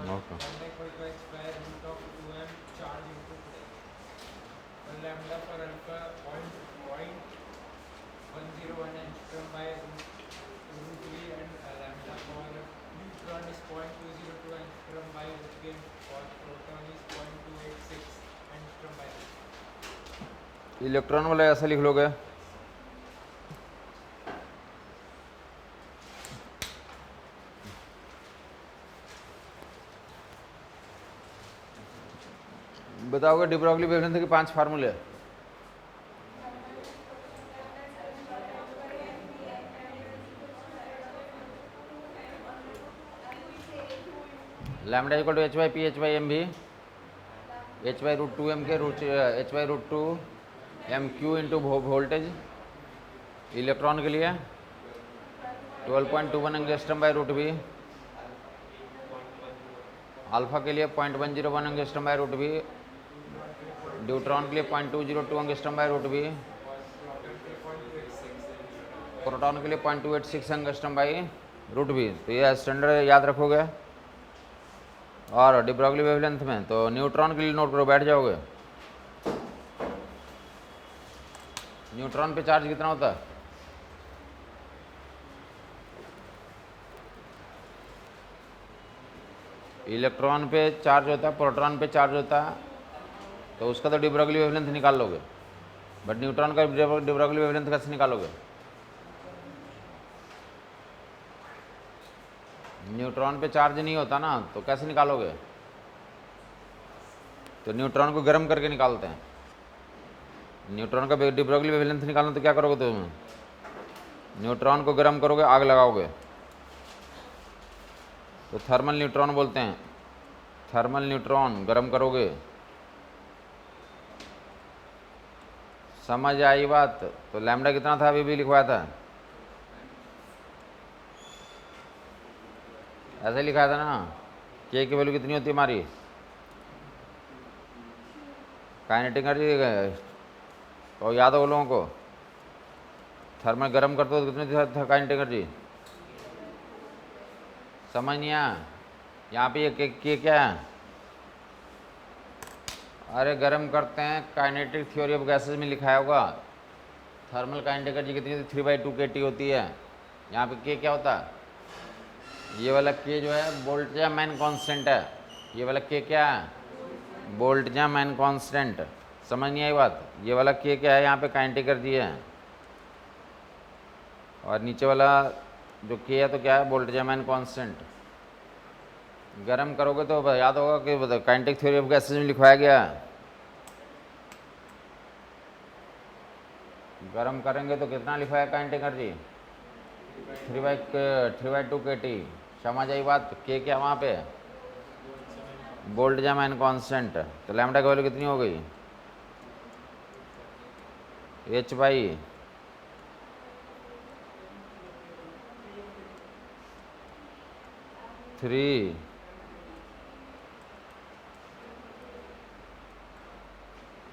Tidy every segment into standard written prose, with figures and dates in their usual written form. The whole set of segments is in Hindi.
Okay. lambda equal to h square root of 2m charge into place. Well, lambda for alpha 0.101 angstrom by root v, and lambda for neutron is 0.202 angstrom by root v, and for proton is 0.286 angstrom by root v. Electron वाला ऐसा लिख लोगे, बताओगे डी ब्रॉगली वेवलेंथ के 5 फार्मूले। Lambda equal to h by p h by m भी एच बाई रूट 2 एम के root h by root 2 m q into voltage electron के लिए 12.21 angstrom by root b, alpha के लिए 0.101 angstrom by root b, deuteron के लिए 0.202 angstrom by root b, proton के लिए 0.286 एंगस्ट्रम बाई रूट बी। तो ये स्टैंडर्ड याद रखोगे। और डी ब्रॉगली वेवलेंथ में तो न्यूट्रॉन के लिए नोट करो, बैठ जाओगे। न्यूट्रॉन पे चार्ज कितना होता है? इलेक्ट्रॉन पे चार्ज होता है, प्रोटॉन पे चार्ज होता है, तो उसका तो डी ब्रॉगली वेवलेंथ निकाल लोगे। बट न्यूट्रॉन का डी ब्रॉगली वेवलेंथ कैसे निकालोगे? न्यूट्रॉन पे चार्ज नहीं होता ना, तो कैसे निकालोगे? तो न्यूट्रॉन को गर्म करके निकालते हैं। न्यूट्रॉन का डी ब्रॉगली वेवलेंथ निकालना तो क्या करोगे तुम? न्यूट्रॉन को गर्म करोगे, आग लगाओगे, तो थर्मल न्यूट्रॉन बोलते हैं। थर्मल न्यूट्रॉन गर्म करोगे। समझ आई बात? तो लैम्डा कितना था अभी भी लिखवाया था, ऐसे लिखा था ना। के की वैल्यू कितनी होती है हमारी? काइनेटिक एनर्जी, और याद हो लोगों को? थर्मल गर्म करते हो तो कितनी था काइनेटिक एनर्जी? समझ नहीं आया? यहाँ पे ये के क्या है? अरे गर्म करते हैं, काइनेटिक थ्योरी ऑफ गैसेस में लिखाया होगा। थर्मल काइनेटिक एनर्जी कितनी? 3/2 kT होती है। यहाँ पे के क्या होता है? ये वाला के जो है बोल्ट्जमैन कांस्टेंट है। ये वाला के क्या है? Boltzmann constant. समझ नहीं आई बात? ये वाला के क्या है? यहाँ पे काइनेटिक एनर्जी है, और नीचे वाला जो के है तो क्या है? Boltzmann constant. गरम करोगे तो याद होगा कि काइनेटिक थ्योरी ऑफ गैसेस में लिखवाया गया है। गरम करेंगे तो कितना लिखवाया काइनेटिक एनर्जी? 3/2 kT। समझ आई बात? के क्या वहाँ पे? Boltzmann constant. तो लैम्डा की वैल्यू कितनी हो गई? एच बाई 3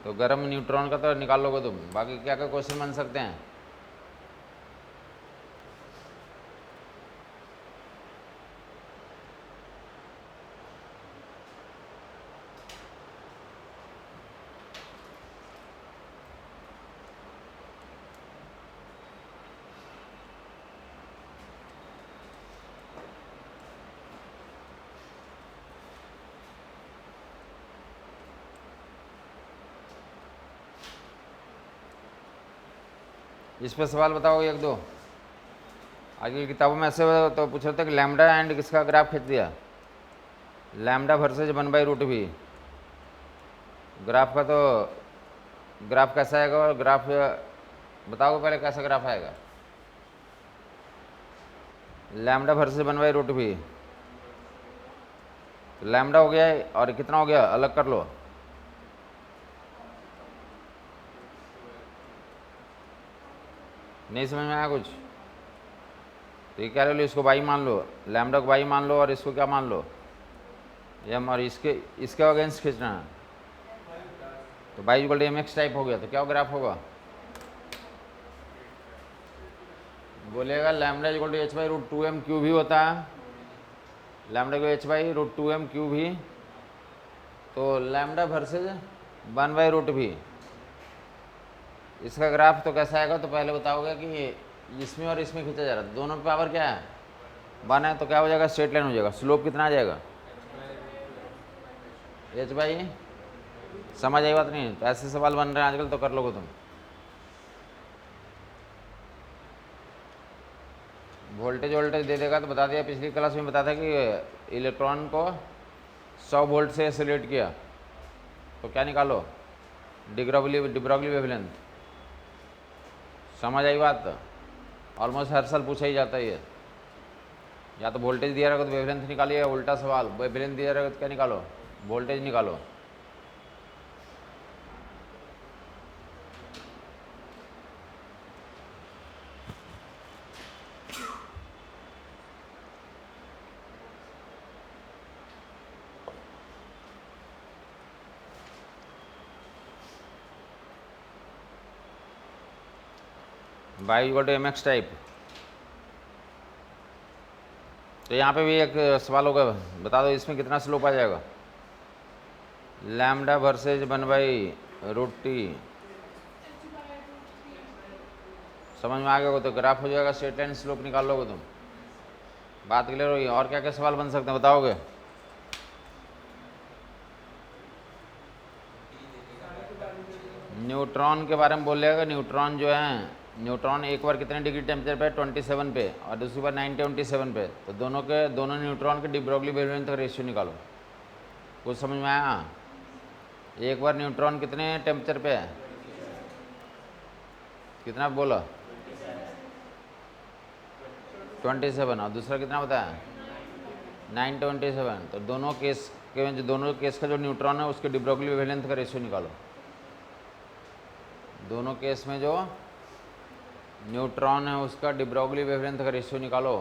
तो गर्म न्यूट्रॉन का तो निकाल लोगे तुम। बाकी क्या क्या क्वेश्चन बन सकते हैं? इस पर सवाल बताओ एक दो। आगे की किताबों में ऐसे तो पूछ रहे थे कि लैम्डा एंड किसका ग्राफ खींच दिया? Lambda versus 1/√v। ग्राफ का तो ग्राफ कैसा आएगा? और ग्राफ बताओ पहले कैसा ग्राफ आएगा? Lambda versus 1/√v। तो लैम्डा हो गया और कितना हो गया? अलग कर लो। नहीं समझ में आया कुछ? तो ये क्या ले लो, इसको बाई मान लो, लैम्डा को बाई मान लो, और इसको क्या मान लो? एम। और इसके अगेंस्ट खींचना है, तो y equal to m x type हो गया। तो क्या ग्राफ होगा? बोलेगा lambda equal to h by root 2m q भी होता है, लैम्डा को H by root 2m q भी, तो लैम्डा वर्सेज 1 बाई रूट भी। इसका ग्राफ तो कैसा आएगा, तो पहले बताओगे कि इसमें और इसमें खींचा जा रहा है, दोनों पावर क्या है 1 है, तो क्या हो जाएगा, स्ट्रेट लाइन हो जाएगा। स्लोप कितना आ जाएगा, एच बाई, समझ आई बात नहीं, तो ऐसे सवाल बन रहे हैं आजकल, तो कर लोगे तुम। वोल्टेज वोल्टेज दे देगा तो बता दिया, पिछली क्लास में बताया था कि इलेक्ट्रॉन को 100 वोल्ट से सिलेक्ट किया तो क्या निकालो, डिब्रॉगली वेवलेंथ। समझ आई बात, ऑलमोस्ट हर साल पूछा ही जाता है ये, या तो वोल्टेज दिया रहेगा तो वेवलेंथ निकालिए, उल्टा सवाल वेवलेंथ दिया रहेगा तो क्या निकालो, वोल्टेज निकालो। Y equal to m x type. तो यहाँ पे भी एक सवाल होगा, बता दो इसमें कितना स्लोप आ जाएगा, lambda versus 1 by root t. समझ में आ गया हो तो ग्राफ हो जाएगा, स्ट्रेट लाइन स्लोप निकाल लोगे तुम। बात क्लियर हुई, और क्या क्या सवाल बन सकते हैं बताओगे। न्यूट्रॉन के बारे में बोलेगा, न्यूट्रॉन जो है, न्यूट्रॉन एक बार कितने डिग्री टेम्परेचर पे, 27 पे, और दूसरी बार 97 पे, तो दोनों न्यूट्रॉन के डिब्रॉगली वेवलेंथ का रेशियो निकालो। कुछ समझ में आया, एक बार न्यूट्रॉन कितने टेम्परेचर पे है, कितना बोला 27, और दूसरा कितना बताया 927, तो दोनों केस का जो न्यूट्रॉन है उसके डिब्रॉगली वेवलेंथ का रेशियो निकालो। दोनों केस में जो न्यूट्रॉन है उसका डिब्रॉगली वेवलेंथ का रेशियो निकालो।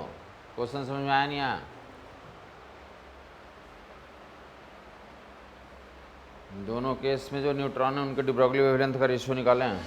क्वेश्चन समझ में आया नहीं आया, दोनों केस में जो न्यूट्रॉन है उनके डिब्रॉगली वेवलेंथ का रेशियो निकालें।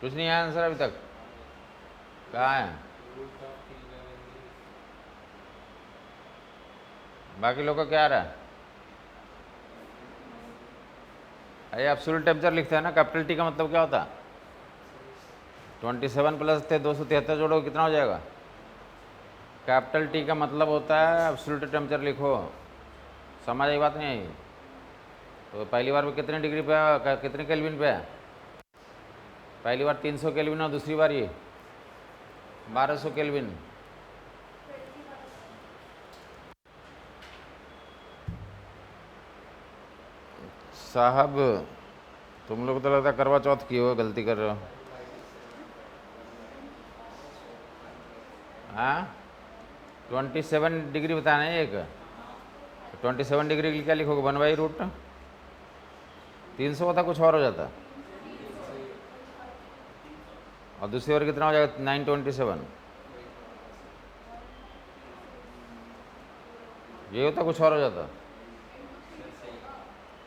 कुछ नहीं आया आंसर अभी तक, कहाँ है, बाकी लोग का क्या आ रहा है। अरे एब्सोल्यूट टेम्परेचर लिखते हैं ना, कैपिटल टी का मतलब क्या होता है, 27 प्लस 273 जोड़ो कितना हो जाएगा। कैपिटल टी का मतलब होता है एब्सोल्यूट टेम्परेचर लिखो। समझ आई बात नहीं आई, तो पहली बार में कितने डिग्री पे, कितने केल्विन पे है, पहली बार 300 केल्विन और दूसरी बार ये 1200 केल्विन। साहब तुम लोग तो लगता है करवा चौथ की हो, गलती कर रहे हो। हाँ 27 डिग्री बताना है एक, 27 डिग्री के लिए क्या लिखोगे, 1 बाई रूट 300 होता, कुछ और हो जाता, और दूसरी बार कितना हो जाएगा 927, ये होता, कुछ और हो जाता।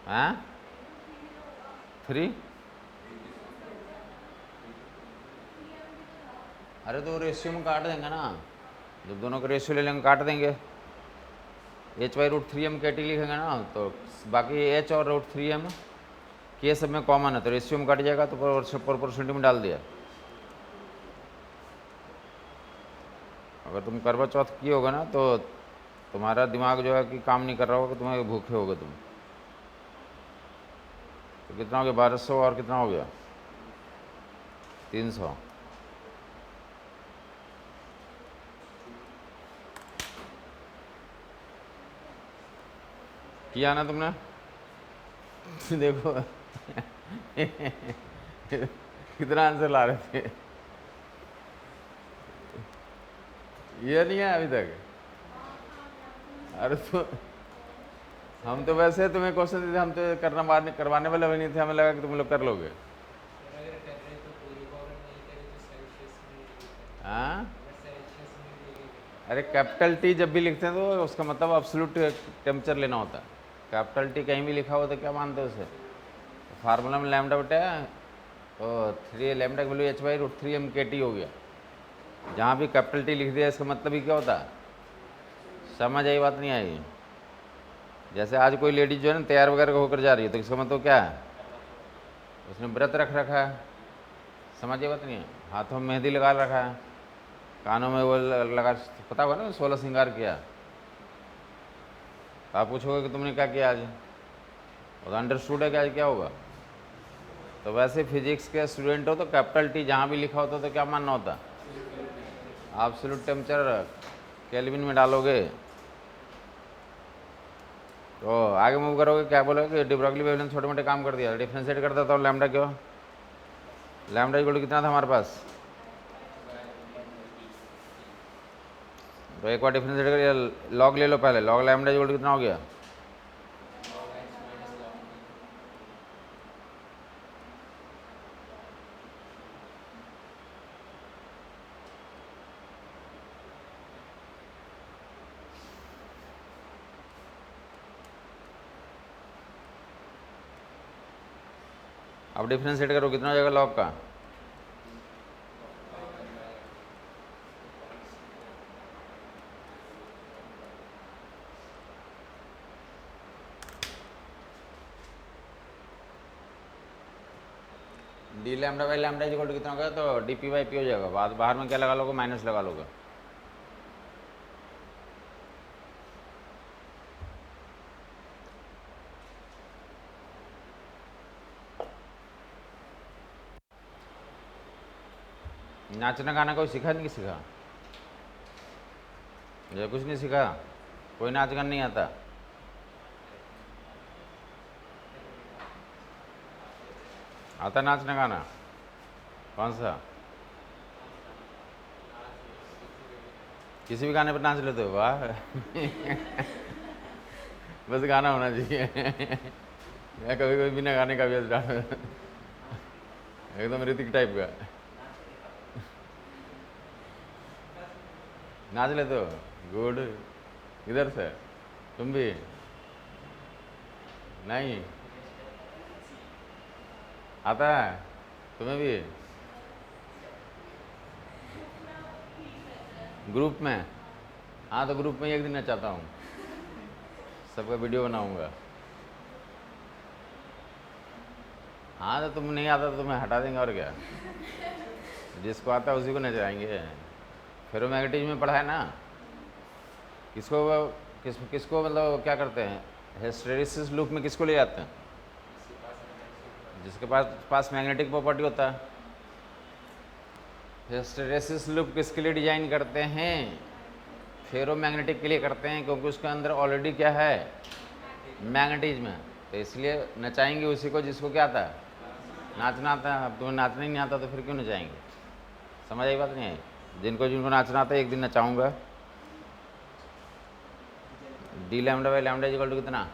हाँ 3, अरे तो रेशियो में काट देंगे ना, जब दोनों का रेशियो ले लेंगे काट देंगे, एच बाई रूट 3m के टी लिखेंगे ना, तो बाकी एच और रूट 3m के सब में कॉमन है, तो रेशियो में कट जाएगा, तो प्रोपोर्शनलिटी में डाल दिया। अगर तुम करवा चौथ किए होगा ना, तो तुम्हारा दिमाग जो है कि काम नहीं कर रहा होगा, तुम्हें भूखे होगे तुम। तो कितना हो गया 1200, और कितना हो गया 300 किया ना तुमने? देखो कितना आंसर ला रहे थे। ये नहीं है अभी तक? अरे तो हम तो वैसे तुम्हें क्वेश्चन देते, हम तो करवाने वाले भी नहीं थे, हमें लगा कि तुम लोग कर लोगे। सर अगर कर रहे तो पूरी को, अगर नहीं करे तो सेल्सियस में लिखेगा। हाँ, अगर सेल्सियस में लिखेगा। अरे कैपिटल टी जब भी लिखते हैं तो उसका मतलब एब्सोल्यूट टेम्परेचर लेना होता है। कैपिटल टी कहीं भी लिखा हो तो क्या मानते हो उसे? फार्मूला में लैम्डा बटा और 3 लैम्डा की वैल्यू h/√3 हो गया। जहाँ भी कैपिटल टी लिख दिया इसका मतलब ही क्या होता है? समझ आई बात नहीं आई? जैसे आज कोई लेडीज जो है ना तैयार वगैरह होकर जा रही है तो इसका मतलब क्या है? उसने व्रत रख रखा है। समझ आई बात नहीं है? हाथों में मेहंदी लगा रखा है, कानों में वो लगा, पता होगा ना 16 श्रृंगार किया। तो आप पूछोगे कि तुमने क्या किया आज, और अंडरस्टूड है कि आज क्या होगा। तो वैसे फिजिक्स के स्टूडेंट हो तो कैपिटल टी जहाँ भी लिखा होता तो क्या मानना होता? एब्सोल्यूट टेम्परेचर केल्विन में डालोगे। तो आगे मूव करोगे, क्या बोलोगे कि डिब्रोगली वेवलेंथ छोटे मोटे काम कर दिया, डिफ्रेंशिएट कर देता हूँ लैम्डा क्यों? लैम्डा इक्वल कितना था हमारे पास? तो एक बार डिफ्रेंशिएट करिए, लॉग ले लो पहले, लॉग लैम्डा इक्वल कितना हो गया? अब डिफ्रेंशिएट करो, कितना हो जाएगा लॉग का? D lambda by lambda equal to कितना होगा? तो डी पी बाई पी हो जाएगा। बाद बाहर में क्या लगा लोगे? माइनस लगा लोगे। नाचना गाना कोई सीखा नहीं सीखा? ये कुछ नहीं सीखा? कोई नाच गाना नहीं आता? आता नाचना गाना? कौन सा? किसी भी गाने पर नाच लेते हो? वाह बस गाना होना चाहिए या कभी कभी बिना गाने का भी स्टार्ट एकदम ऋतिक टाइप का नाच लेते हो? गुड। इधर से तुम भी नहीं आता है तुम्हें भी? ग्रुप में? हाँ तो ग्रुप में एक दिन नचाता हूँ, सबका वीडियो बनाऊंगा। हाँ तो तुम नहीं आता तो तुम्हें हटा देंगे और क्या। जिसको आता है उसी को नचाएंगे। फेरोमैग्नेटिज्म में पढ़ा है ना? किसको मतलब क्या करते हैं, हिस्टेरिसिस लूप में किसको ले जाते हैं? जिसके पास मैग्नेटिक प्रॉपर्टी होता है। हिस्टेरिसिस लूप किसके लिए डिजाइन करते हैं? फेरोमैग्नेटिक के लिए करते हैं, क्योंकि उसके अंदर ऑलरेडी क्या है? मैग्नेटिज्म है। तो इसलिए नचाएंगे उसी को जिसको क्या आता है? नाचना आता है। अब तुम्हें नाचना ही नहीं आता तो फिर क्यों नचाएंगे? समझ आई बात नहीं आई? जिनको नाचना आता है एक दिन नचाऊंगा। D lambda by lambda equal to कितना?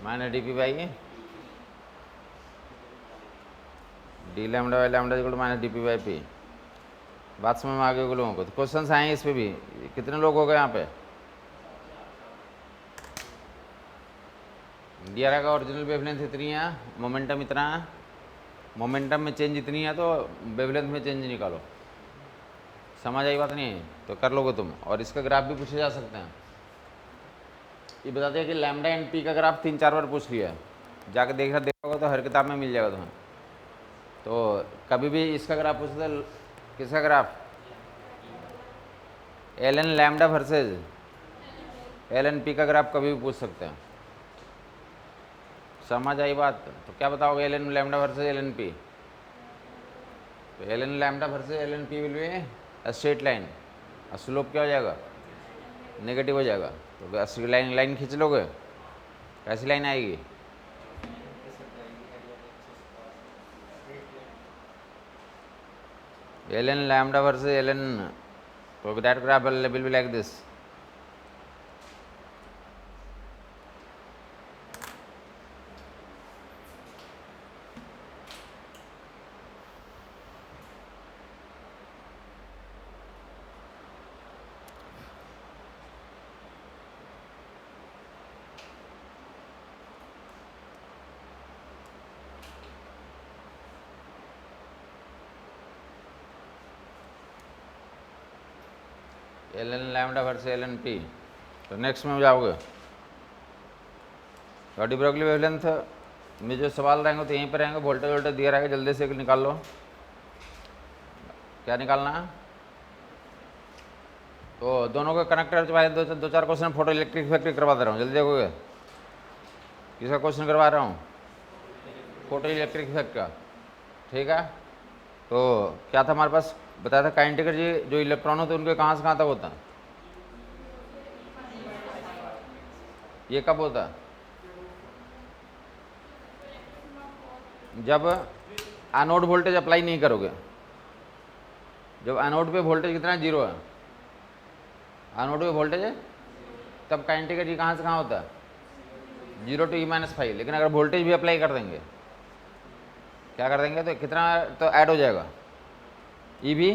Minus D P by D lambda by lambda equal to minus D P by P. बात समझ में आ गई लोगों को? तो क्वेश्चन आए इस पे भी। कितने लोग हो गए यहाँ पे? डीआर का ओरिजिनल वेवलेंथ इतनी है, मोमेंटम इतना है, मोमेंटम में चेंज इतनी है, तो वेवलेंथ में चेंज निकालो। समझ आई बात नहीं? तो कर लोगे तुम। और इसका ग्राफ भी पूछे जा सकते हैं। ये बताते हैं कि लैम्डा एंड पी का ग्राफ 3-4 बार पूछ लिया है, जाके देखा होगा तो हर किताब में मिल जाएगा तुम्हें। तो कभी भी इसका ग्राफ पूछते, किसका graph? L N lambda versus L N p का ग्राफ कभी भी पूछ सकते हैं। समझ आई बात? तो क्या बताओगे L N lambda versus L N P? तो L N lambda versus L N P will be straight line, और स्लोप क्या हो जाएगा, नेगेटिव हो जाएगा। तो स्ट्रेट लाइन लाइन खींच लोगे, कैसी लाइन आएगी, L N lambda versus L N, तो that graph will be like this. L N lambda versus L N P. तो नेक्स्ट में जाओगे, गाड़ी ब्रोगली वेवलेंथ में जो सवाल रहेंगे तो यहीं पर रहेंगे, वोल्टेज वोल्टेज दिया रहेगा, जल्दी से निकाल लो। क्या निकालना है, तो दोनों को कनेक्टर भाई दो चार क्वेश्चन फोटो इलेक्ट्रिक फैक्ट्री करवा दे रहा हूँ, जल्दी देखोगे। किसका क्वेश्चन करवा रहा हूँ, फोटो इलेक्ट्रिक इफेक्ट का, ठीक है। तो क्या था हमारे पास, बताया था काइनेटिक जी जो इलेक्ट्रॉन होते हैं उनके कहाँ से कहाँ तक होता है, ये कब होता है, जब एनोड वोल्टेज अप्लाई नहीं करोगे। जब एनोड पे वोल्टेज कितना है, 0 है, एनोड पे वोल्टेज है, तब काइनेटिक जी कहाँ से कहाँ होता है, 0 to E-5। लेकिन अगर वोल्टेज भी अप्लाई कर देंगे, क्या कर देंगे, तो कितना तो ऐड हो जाएगा ई भी।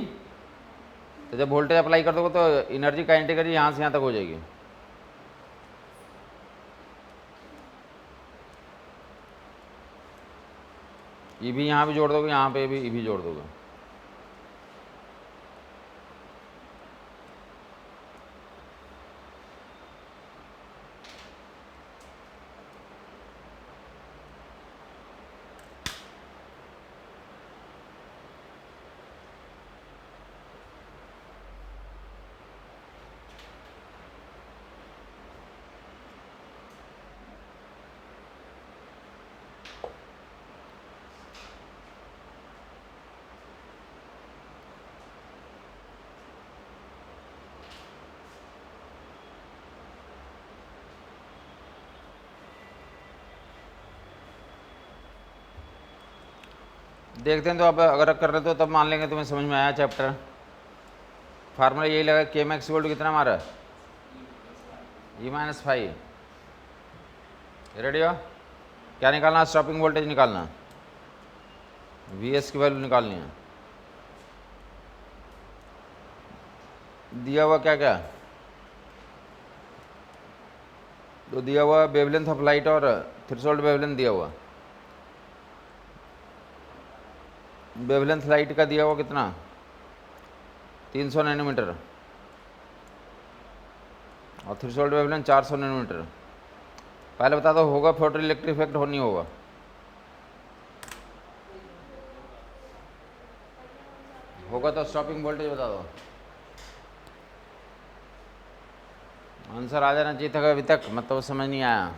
तो जब वोल्टेज अप्लाई कर दोगे तो एनर्जी काइनेटिक एनर्जी यहाँ से यहाँ तक हो जाएगी। ई भी यहाँ भी जोड़ दोगे, यहाँ पे भी ई भी जोड़ दोगे। देखते हैं, तो अब अगर कर रहे तो तब मान लेंगे तुम्हें समझ में आया चैप्टर। फार्मूला यही लगा, के मैक्स इक्वल टू कितना हमारा, E-5। रेडी हो, क्या निकालना, स्टॉपिंग वोल्टेज निकालना, VS की वैल्यू निकालनी है। दिया हुआ क्या क्या, तो दिया हुआ वेवलेंथ ऑफ लाइट और थ्रेशोल्ड वेवलेंथ दिया हुआ। वेवलेंथ लाइट का दिया हुआ कितना, 300 नैनोमीटर, और थ्रेशोल्ड वेवलेंथ 400 नैनोमीटर। पहले बता दो, होगा फोटो इलेक्ट्रिक इफेक्ट हो नहीं होगा, होगा तो स्टॉपिंग वोल्टेज बता दो। आंसर आ जाना चाहिए था अभी तक, मतलब समझ नहीं आया।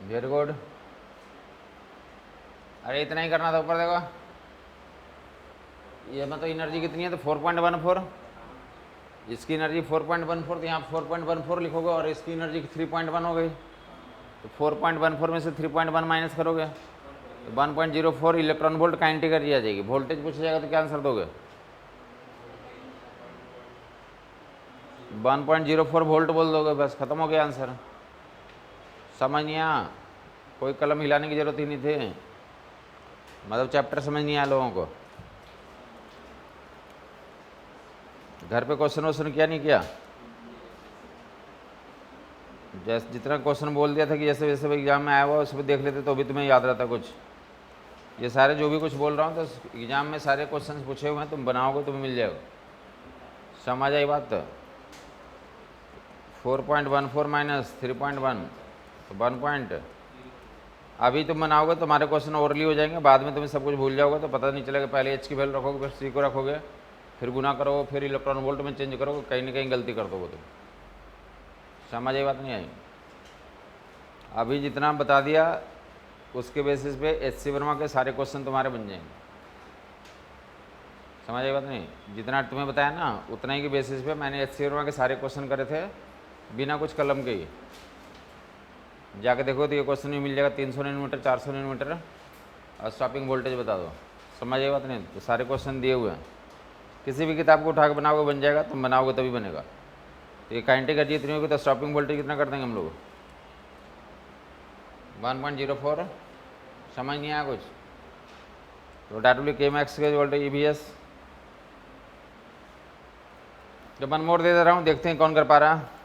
Very good. अरे इतना ही करना था, ऊपर देखो, ये मतलब एनर्जी कितनी है, तो 4.14, इसकी एनर्जी 4.14, तो यहाँ 4.14 लिखोगे, और इसकी एनर्जी 3.1 हो गई। तो 4.14 में से 3.1 माइनस करोगे तो 1.04 इलेक्ट्रॉन वोल्ट काइनेटिक एनर्जी आ जाएगी। वोल्टेज पूछा जाएगा तो क्या आंसर दोगे, 1.04 वोल्ट बोल दोगे, बस खत्म हो गया आंसर। समझ नहीं आया, कोई कलम हिलाने की ज़रूरत ही नहीं थी, मतलब चैप्टर समझ नहीं आया लोगों को। घर पे क्वेश्चन वोश्चन किया नहीं किया? जैसे जितना क्वेश्चन बोल दिया था कि जैसे वैसे एग्जाम में आया हुआ उस पर देख लेते तो भी तुम्हें याद रहता कुछ। ये सारे जो भी कुछ बोल रहा हूँ तो एग्जाम में सारे क्वेश्चन पूछे हुए हैं, तुम बनाओगे तुम्हें मिल जाएगा। समझ आई बात? 4.14 माइनस 3.1 तो 1 पॉइंट। अभी तुम बनाओगे तुम्हारे क्वेश्चन ओवरली हो जाएंगे, बाद में तुम्हें सब कुछ भूल जाओगे तो पता नहीं चलेगा। पहले एच की वैल्यू रखोगे, फिर सी को रखोगे, फिर गुना करोगे, फिर इलेक्ट्रॉन वोल्ट में चेंज करोगे, कहीं ना कहीं गलती कर दोगे तुम। समझ आई बात नहीं आई? अभी जितना बता दिया उसके बेसिस पे एच सी वर्मा के सारे क्वेश्चन तुम्हारे बन जाएंगे। समझ आई बात नहीं? जितना तुम्हें बताया ना उतना ही के बेसिस पे मैंने एच सी वर्मा के सारे क्वेश्चन करे थे बिना कुछ कलम के ही। जाके देखो तो ये क्वेश्चन भी मिल जाएगा, 300 नैनोमीटर, 400 नैनोमीटर और स्टॉपिंग वोल्टेज बता दो। समझ आई बात नहीं? तो सारे क्वेश्चन दिए हुए हैं, किसी भी किताब को उठा के बनाओगे बन जाएगा, तुम बनाओगे तभी बनेगा। तो ये काइनेटिक एनर्जी इतनी होगी तो स्टॉपिंग वोल्टेज कितना कर देंगे हम लोग? 1.04। समझ नहीं आया कुछ? तो डब्ल्यू के मैक्स के वोल्टेज ई बी एस जो 1 मोर दे रहा हूँ, देखते हैं कौन कर पा रहा है।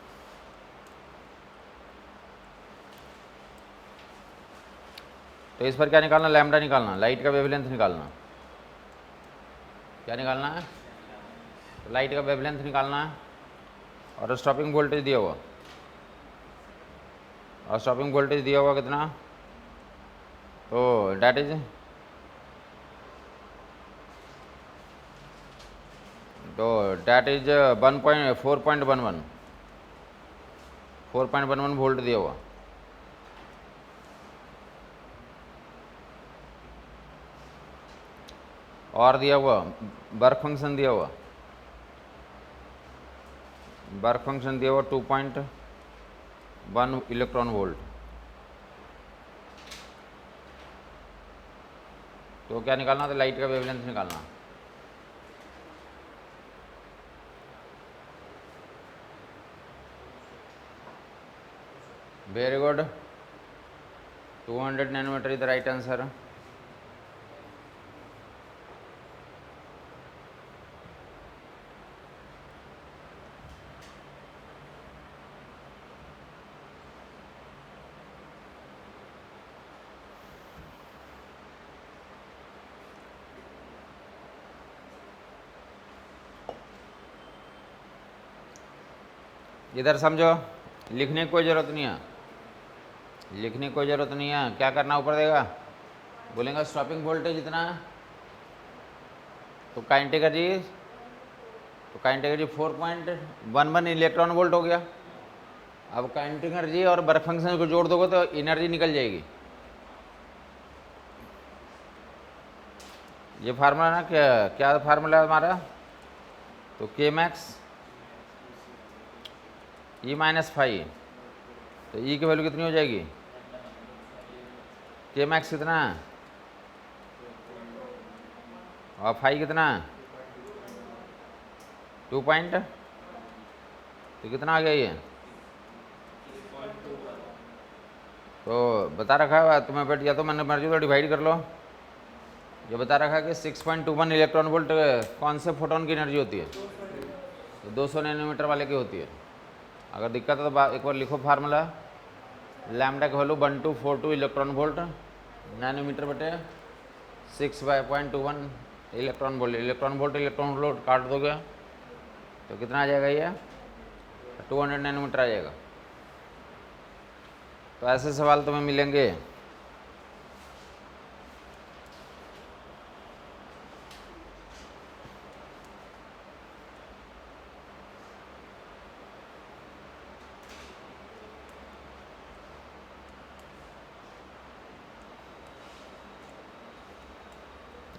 तो इस पर क्या निकालना? लैम्डा निकालना, लाइट का वेवलेंथ निकालना। क्या निकालना है? तो लाइट का वेवलेंथ निकालना है और स्टॉपिंग वोल्टेज दिया हुआ, और स्टॉपिंग वोल्टेज दिया हुआ कितना? तो डैट इज 4.11 वोल्ट दिया हुआ। और दिया हुआ वर्क फंक्शन दिया हुआ, वर्क फंक्शन दिया हुआ 2.1 इलेक्ट्रॉन वोल्ट। तो क्या निकालना था? लाइट का वेवलेंथ निकालना। Very good, 200 nanometre is the right answer. इधर समझो, लिखने की कोई ज़रूरत नहीं है, लिखने की कोई ज़रूरत नहीं है। क्या करना ऊपर देगा? बोलेंगे स्टॉपिंग वोल्टेज इतना है, तो काइनेटिक एनर्जी 4.11 इलेक्ट्रॉन वोल्ट हो गया। अब काइनेटिक एनर्जी और वर्क फंक्शन को जोड़ दोगे तो एनर्जी निकल जाएगी। ये फार्मूला ना, क्या क्या फार्मूला है हमारा? तो के मैक्स ई माइनस फाइव, तो ई की वैल्यू कितनी हो जाएगी? के मैक्स कितना है और फाइव कितना है? 2 पॉइंट, तो कितना आ गया ये? तो बता रखा है तुम्हें बेट, या तो मैंने मर्जी तो डिवाइड कर लो। ये बता रखा है कि 6.21 इलेक्ट्रॉन वोल्ट कौन से फोटोन की एनर्जी होती है? तो 200 नैनोमीटर वाले की होती है। अगर दिक्कत है तो एक बार लिखो फार्मूला, लैम्डा की वैल्यू 1242 इलेक्ट्रॉन वोल्ट नैनोमीटर बटे 6/0.21 इलेक्ट्रॉन वोल्ट। इलेक्ट्रॉन वोल्ट काट दोगे तो कितना आ जाएगा? ये 200 नैनोमीटर आ जाएगा। तो ऐसे सवाल तुम्हें मिलेंगे।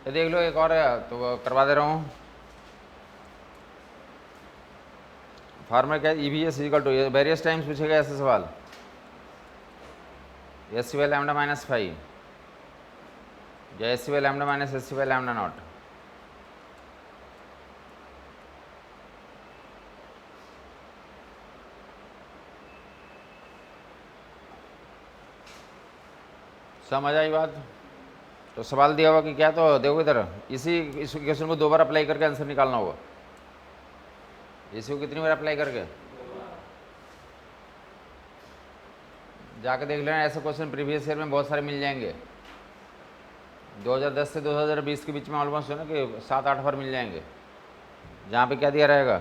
ये देख लो, एक और है तो करवा दे रहा हूँ। फार्मूला क्या है? EVS equal to, various times पूछेगा ऐसे सवाल, S C by lambda minus five या S C by lambda minus S C by lambda nought. समझ आई बात? तो सवाल दिया हुआ कि क्या, तो देखो इधर इस क्वेश्चन को 2 बार अप्लाई करके आंसर निकालना होगा। इसी को कितनी बार अप्लाई करके? जाके देख लेना, ऐसे क्वेश्चन प्रीवियस ईयर में बहुत सारे मिल जाएंगे। 2010 से 2020 के बीच में ऑलमोस्ट है ना कि 7-8 बार मिल जाएंगे, जहाँ पे क्या दिया रहेगा,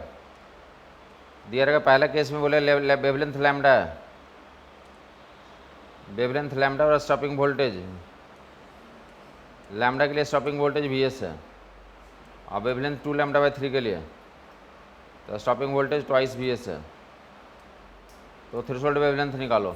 पहला केस में बोले वेवलेंथ लैम्डा है, वेवलेंथ लैम्डा और स्टॉपिंग वोल्टेज, लैम्डा के लिए स्टॉपिंग वोल्टेज Vs है, और वेवलेंथ 2 λ/3 के लिए तो स्टॉपिंग वोल्टेज ट्वाइस Vs है। तो थ्रेशोल्ड वेवलेंथ निकालो।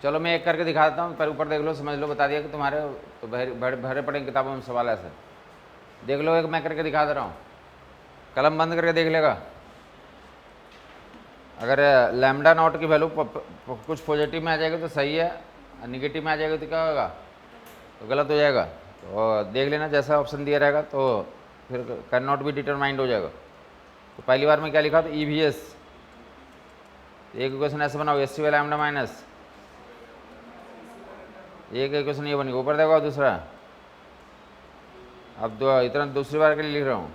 चलो मैं एक करके दिखा देता हूँ, पर ऊपर देख लो, समझ लो, बता दिया कि तुम्हारे तो भरे पड़े किताबों में सवाल ऐसे देख लो। एक मैं करके दिखा दे रहा हूँ, कलम बंद करके देख लेगा। अगर लैम्डा नॉट की वैल्यू कुछ पॉजिटिव में आ जाएगी तो सही है, निगेटिव में आ जाएगी तो क्या होगा, तो गलत हो जाएगा। तो देख लेना, जैसा ऑप्शन दिया रहेगा तो फिर कैन नॉट बी डिटरमाइंड हो जाएगा। तो पहली बार में क्या लिखा, तो EVS, एक इक्वेशन ऐसे बनाओ, SC बाई लैम्डा माइनस, एक इक्वेशन ये बनी, ऊपर देखो दूसरा। अब इतना दूसरी बार के लिए लिख रहा हूँ,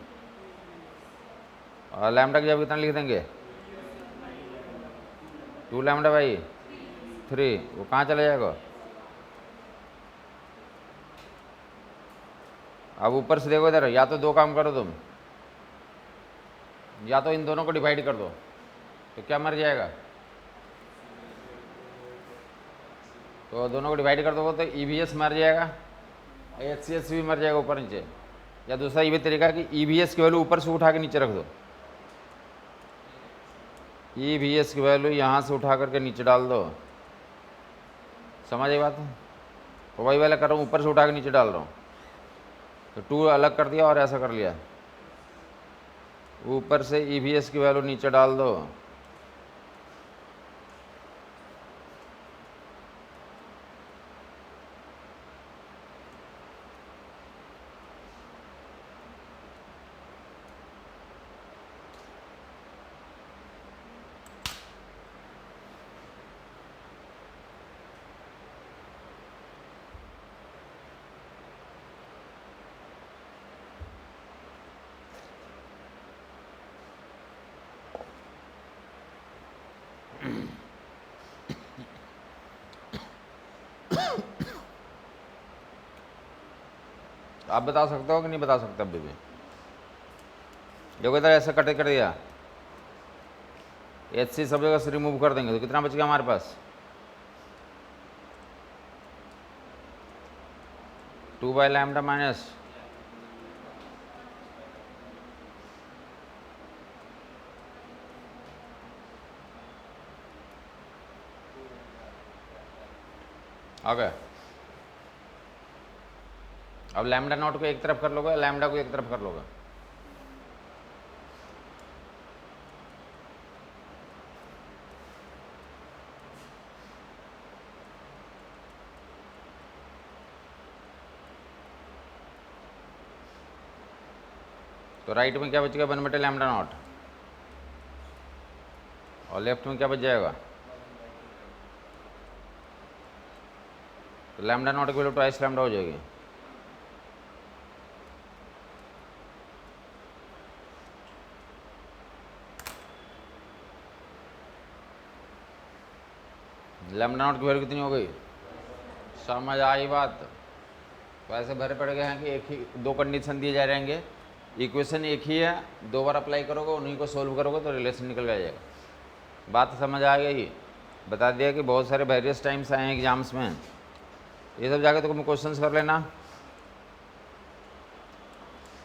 और लैम्डा की जब कितना लिख देंगे, 2 λ/3, वो कहाँ चला जाएगा। अब ऊपर से देखो इधर, या तो 2 काम करो तुम, या तो इन दोनों को डिवाइड कर दो, तो क्या मर जाएगा, तो दोनों को डिवाइड कर दोगे तो EVS मर जाएगा, HCS भी मर जाएगा ऊपर नीचे। या दूसरा ये भी तरीका है कि EVS की वैल्यू ऊपर से उठा के नीचे रख दो, EVS की वैल्यू यहाँ से उठा करके नीचे डाल दो। समझ आई बात? तो वही वाला कर रहा हूँ, ऊपर से उठा के नीचे डाल रहा हूँ, तो 2 अलग कर दिया और ऐसा कर लिया, ऊपर से EVS की वैल्यू नीचे डाल दो। आप बता सकते हो कि नहीं बता सकते अभी भी? देखो इधर ऐसा कट कर दिया, HC सब जगह से रिमूव कर देंगे तो कितना बच गया हमारे पास, 2 बाई लैम्डा माइनस आ गया। अब लैम्डा नॉट को एक तरफ कर लोगे, लैम्डा को एक तरफ कर लोगे, तो राइट में क्या बच गया, 1/, लैम्डा नॉट, और लेफ्ट में क्या बच जाएगा, तो लैम्डा नॉट की वैल्यू ट्वाइस लैम्डा हो जाएगी। लैम्डा नॉट की वैल्यू कितनी हो गई, समझ आई बात? तो ऐसे भरे पड़ गए हैं कि एक ही 2 कंडीशन दिए जा रहेंगे, इक्वेशन एक ही है, 2 बार अप्लाई करोगे, उन्हीं को सोल्व करोगे तो रिलेशन निकल जाएगा। बात समझ आ गई? बता दिया कि बहुत सारे वेरियस टाइम्स आए हैं एग्जाम्स में, ये सब जाके तो क्वेश्चंस कर लेना।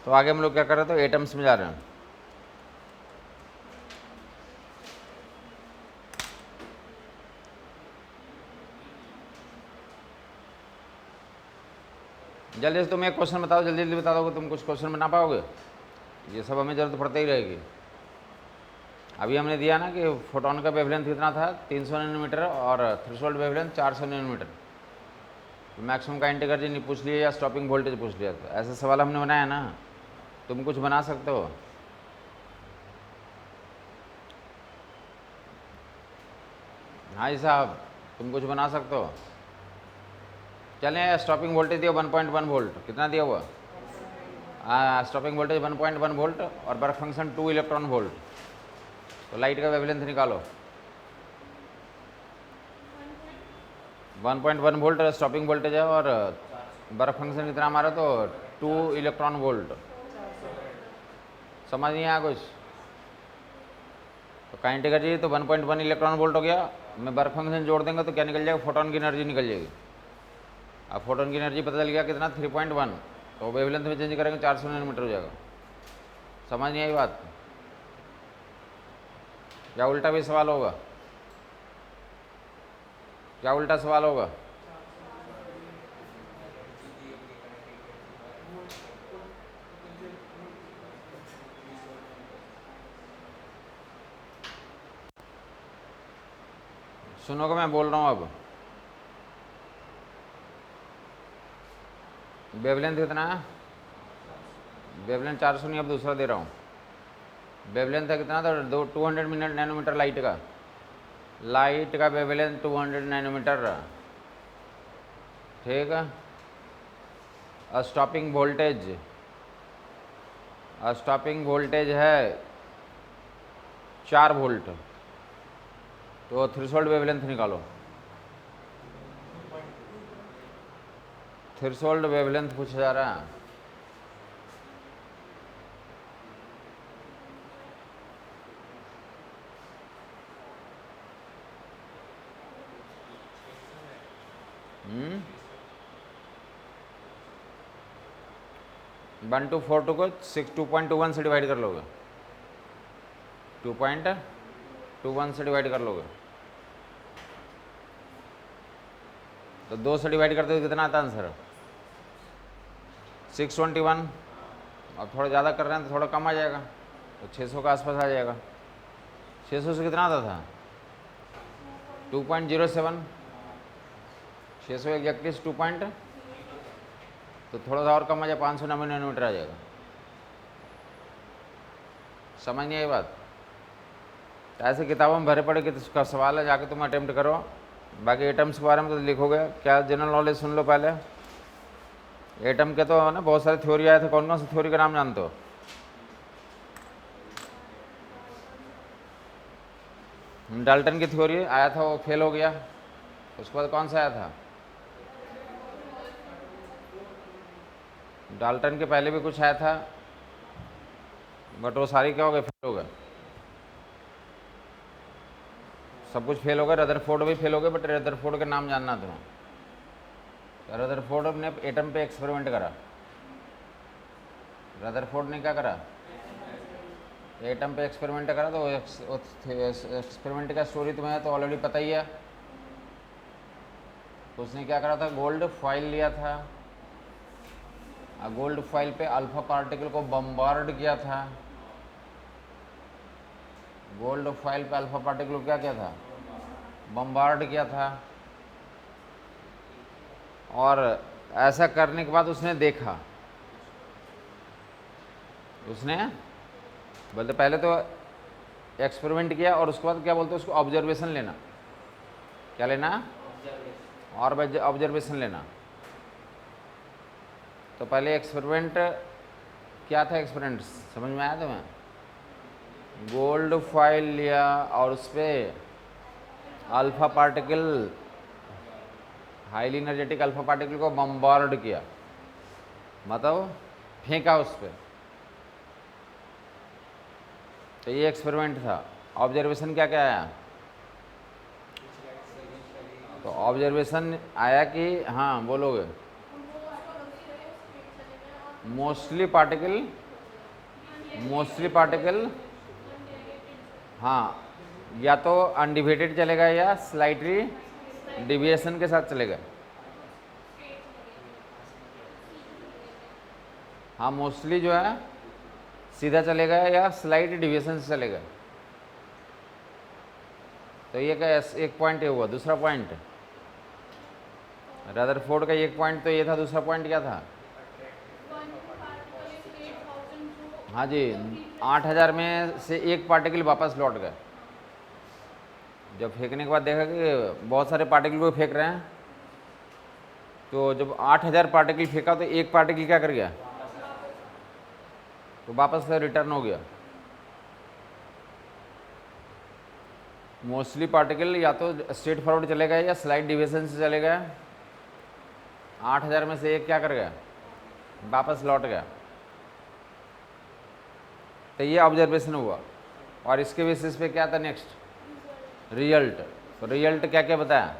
तो आगे हम लोग क्या कर रहे थे, एटम्स में जा रहे हैं। जल्दी से तुम एक क्वेश्चन बताओ, जल्दी जल्दी बता दोगे तुम, कुछ क्वेश्चन बना पाओगे, ये सब हमें जरूरत पड़ती ही रहेगी। अभी हमने दिया ना कि फोटोन का वेवलेंथ कितना था, 300 नैनोमीटर, और थ्रेशोल्ड वेवलेंथ 400 नैनोमीटर। तो मैक्सिमम काइनेटिक एनर्जी नहीं पूछ लिया या स्टॉपिंग वोल्टेज पूछ लिया, तो ऐसा सवाल हमने बनाया ना, तुम कुछ बना सकते हो। हाँ जी साहब, तुम कुछ बना सकते हो। चलें, स्टॉपिंग वोल्टेज दिया 1.1 वोल्ट, कितना दिया हुआ? स्टॉपिंग वोल्टेज 1.1 वोल्ट और वर्क फंक्शन 2 इलेक्ट्रॉन वोल्ट। तो लाइट का वेवलेंथ निकालो। 1.1 वोल्ट स्टॉपिंग वोल्टेज है और वर्क फंक्शन कितना हमारा, तो 2 इलेक्ट्रॉन वोल्ट। समझ नहीं आया कुछ? तो काइनेटिक एनर्जी तो 1.1 इलेक्ट्रॉन वोल्ट हो गया, मैं वर्क फंक्शन जोड़ देंगे तो क्या निकल जाएगा, फोटोन की एनर्जी निकल जाएगी। अब फोटोन की एनर्जी पता चल गया कितना, 3.1, तो वेवलेंथ में चेंज करेंगे 400 नैनोमीटर हो जाएगा। समझ नहीं आई बात? क्या उल्टा भी सवाल होगा? क्या उल्टा सवाल होगा? सुनोगे मैं बोल रहा हूँ अब। वेवलेंथ कितना है? वेवलेंथ 400 नहीं, अब दूसरा दे रहा हूँ। वेवलेंथ है कितना, तो 200 नैनोमीटर लाइट का। लाइट का वेवलेंथ 200 नैनोमीटर, ठीक है। स्टॉपिंग वोल्टेज है 4 वोल्ट, तो थ्रेशोल्ड वेवलेंथ निकालो। थ्रेशोल्ड वेवलेंथ पूछा जा रहा है। हम्म, 1242 को 2.21 से डिवाइड कर लोगे, 2.21 से डिवाइड कर लोगे, तो 2 से डिवाइड करते हो कितना आता है आंसर? 621। अब थोड़ा ज़्यादा कर रहे हैं तो थोड़ा कम आ जाएगा, तो 600 के आसपास आ जाएगा। 600 से कितना आता था? 2.07। 600 एग्जैक्टली 2 पॉइंट, तो थोड़ा सा और कम आ जाए, 590 नैनोमीटर आ जाएगा। समझ नहीं आई बात? ऐसे किताबों में भरे पड़े कि इसका सवाल है, जाके तुम अटेम्प्ट करो। बाकी एटम्स के बारे में तो लिखोगे क्या, जनरल नॉलेज सुन लो पहले। एटम के तो ना बहुत सारे थ्योरी आए थे, कौन कौन सी थ्योरी का नाम जानते हो? डाल्टन की थ्योरी आया था, वो फेल हो गया। उसके बाद कौन सा आया था? डाल्टन के पहले भी कुछ आया था, बट वो सारी क्या हो गए, फेल हो गए। सब कुछ फेल हो गया। रदरफोर्ड भी फेल हो गए, बट रदरफोर्ड का नाम जानना तुम्हें। रदरफोर्ड ने एटम पे एक्सपेरिमेंट करा। रदरफोर्ड ने क्या करा? एटम पे एक्सपेरिमेंट करा। तो एक्सपेरिमेंट का स्टोरी तुम्हें तो ऑलरेडी पता ही है। तो उसने क्या करा था, गोल्ड फॉइल लिया था, गोल्ड फॉइल पे अल्फा पार्टिकल को बम्बार्ड किया था। गोल्ड फॉइल पे अल्फा पार्टिकल को क्या किया था? बम्बार्ड किया था। और ऐसा करने के बाद उसने देखा, उसने बोलते पहले तो एक्सपेरिमेंट किया और उसके बाद क्या बोलते उसको, ऑब्जर्वेशन लेना। क्या लेना? और ऑब्जर्वेशन लेना। तो पहले एक्सपेरिमेंट क्या था, एक्सपेरिमेंट समझ में आया तुम्हें? गोल्ड फॉइल लिया और उस पर alpha particle, highly energetic alpha particle को बम्बार्ड किया, मतलब फेंका उस पर। तो ये एक्सपेरिमेंट था। ऑब्जर्वेशन क्या क्या आया? तो ऑब्जर्वेशन आया कि, हाँ बोलोगे, मोस्टली पार्टिकल, हाँ, या तो अनडिविएटेड चलेगा या स्लाइटली डिविएशन के साथ चलेगा। हाँ, मोस्टली जो है सीधा चलेगा या स्लाइट डिविएशन से चलेगा। तो ये क्या, एक पॉइंट ये हुआ। दूसरा पॉइंट, रदरफोर्ड का एक पॉइंट तो ये था, दूसरा पॉइंट क्या था? हाँ जी, 8,000 में से एक पार्टिकल वापस लौट गए। जब फेंकने के बाद देखा कि बहुत सारे पार्टिकल को फेंक रहे हैं, तो जब 8,000 पार्टिकल फेंका तो एक पार्टिकल क्या कर गया? तो वापस से रिटर्न हो गया। मोस्टली पार्टिकल या तो स्ट्रेट फॉरवर्ड चले गए या स्लाइड डिविएशन से चले गए। 8,000 में से एक क्या कर गया? वापस लौट गया। तो ये ऑब्जर्वेशन हुआ, और इसके बेसिस पे क्या था नेक्स्ट? रिजल्ट। तो रिजल्ट क्या क्या बताया?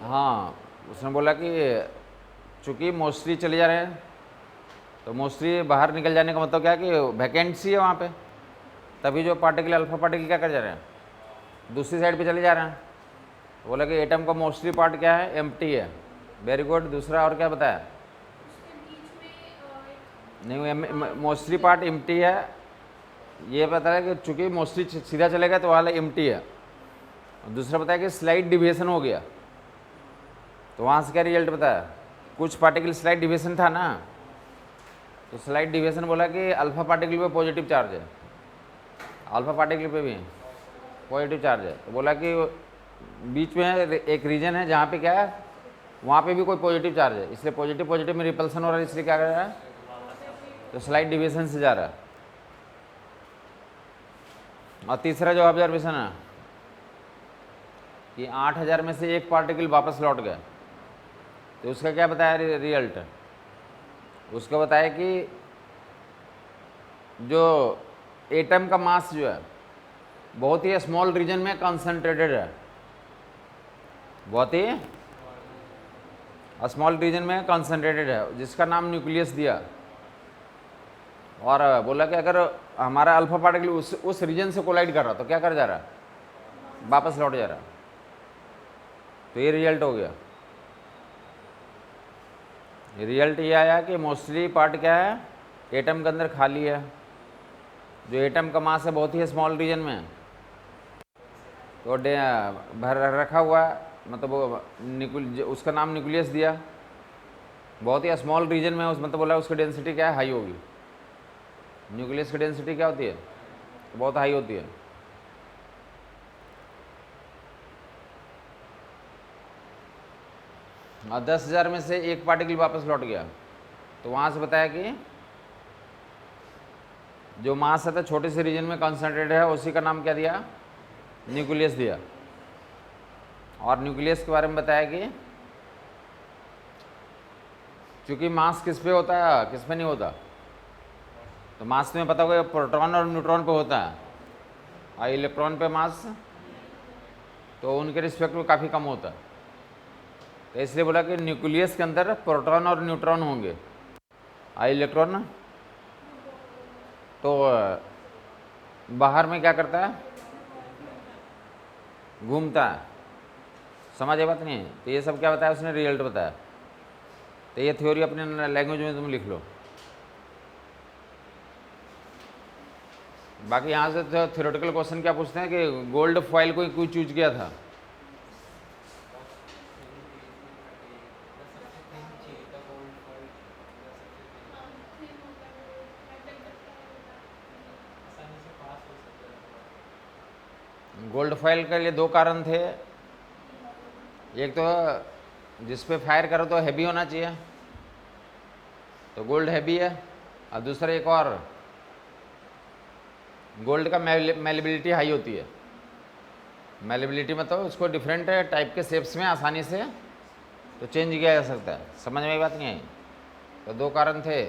हाँ, उसने बोला कि चूँकि मोस्टली चले जा रहे हैं, तो मोस्टली बाहर निकल जाने का मतलब क्या है कि वैकेंसी है वहाँ पे, तभी जो पार्टिकल अल्फा पार्टिकल क्या कर जा रहे हैं? दूसरी साइड पे चले जा रहे हैं। तो बोला कि एटम का मोस्टली पार्ट क्या है? एम्प्टी है। Very good. दूसरा और क्या बताया? नहीं, मोस्टली पार्ट एम्प्टी है, ये बताया कि चूँकि मोस्टली सीधा चले गए तो वाला एम्प्टी है। दूसरा बताया कि स्लाइड डिविएशन हो गया, तो वहाँ से क्या रिजल्ट बताया? कुछ पार्टिकल स्लाइड डिविएशन था ना, तो स्लाइड डिविएशन बोला कि अल्फा पार्टिकल पे पॉजिटिव चार्ज है, अल्फा पार्टिकल पे भी पॉजिटिव चार्ज है। तो बोला कि बीच में एक रीजन है जहाँ पे क्या है, वहाँ पे भी कोई पॉजिटिव चार्ज है, इसलिए पॉजिटिव पॉजिटिव में रिपल्सन हो रहा है, इसलिए क्या कर रहा है? तो स्लाइड डिविएशन से जा रहा है। और तीसरा जो ऑब्जर्वेशन है कि 8,000 में से एक पार्टिकल वापस लौट गया, तो उसका क्या बताया रिजल्ट? उसका बताया कि जो एटम का मास जो है बहुत ही स्मॉल रीजन में कंसंट्रेटेड है, बहुत ही स्मॉल रीजन में कंसंट्रेटेड है, जिसका नाम न्यूक्लियस दिया। और बोला कि अगर हमारा अल्फा पार्टिकल उस रीजन से कोलाइड कर रहा तो क्या कर जा रहा है? वापस लौट जा रहा है। तो ये रिजल्ट हो गया। रिजल्ट ये आया कि मोस्टली पार्ट क्या है? एटम के अंदर खाली है, जो एटम का मास है बहुत ही स्मॉल रीजन में, तो भर रखा हुआ है, मतलब वो उसका नाम न्यूक्लियस दिया, बहुत ही स्मॉल रीजन में, उस मतलब बोला उसकी डेंसिटी क्या है? हाई होगी। न्यूक्लियस की डेंसिटी क्या होती है? बहुत हाई होती है। और 10,000 में से एक पार्टिकल वापस लौट गया, तो वहाँ से बताया कि जो मास है तो छोटे से रीजन में कंसंट्रेटेड है, उसी का नाम क्या दिया? न्यूक्लियस दिया। और न्यूक्लियस के बारे में बताया कि चूँकि मास किस पे होता है, किस पे नहीं होता? तो मास तुम्हें पता होगा प्रोटॉन और न्यूट्रॉन पे होता है, और इलेक्ट्रॉन पे मास तो उनके रिस्पेक्ट में काफ़ी कम होता है। तो इसलिए बोला कि न्यूक्लियस के अंदर प्रोटॉन और न्यूट्रॉन होंगे, और इलेक्ट्रॉन तो बाहर में क्या करता है? घूमता है। समझ ये बात नहीं है? तो ये सब क्या बताया उसने? रिजल्ट बताया। तो ये थ्योरी अपने लैंग्वेज में तुम लिख लो। बाकी यहाँ से तो थ्योरेटिकल क्वेश्चन क्या पूछते हैं कि गोल्ड फॉइल को क्यों चूज किया था? गोल्ड फॉइल के लिए दो कारण थे। एक तो जिस पे फायर करो तो हैवी होना चाहिए, तो गोल्ड हैवी है। और दूसरा एक और, गोल्ड का मेलेबिलिटी हाई होती है। मेलेबिलिटी मतलब उसको डिफरेंट टाइप के शेप्स में आसानी से तो चेंज किया जा सकता है। समझ में बात नहीं आई? तो दो कारण थे।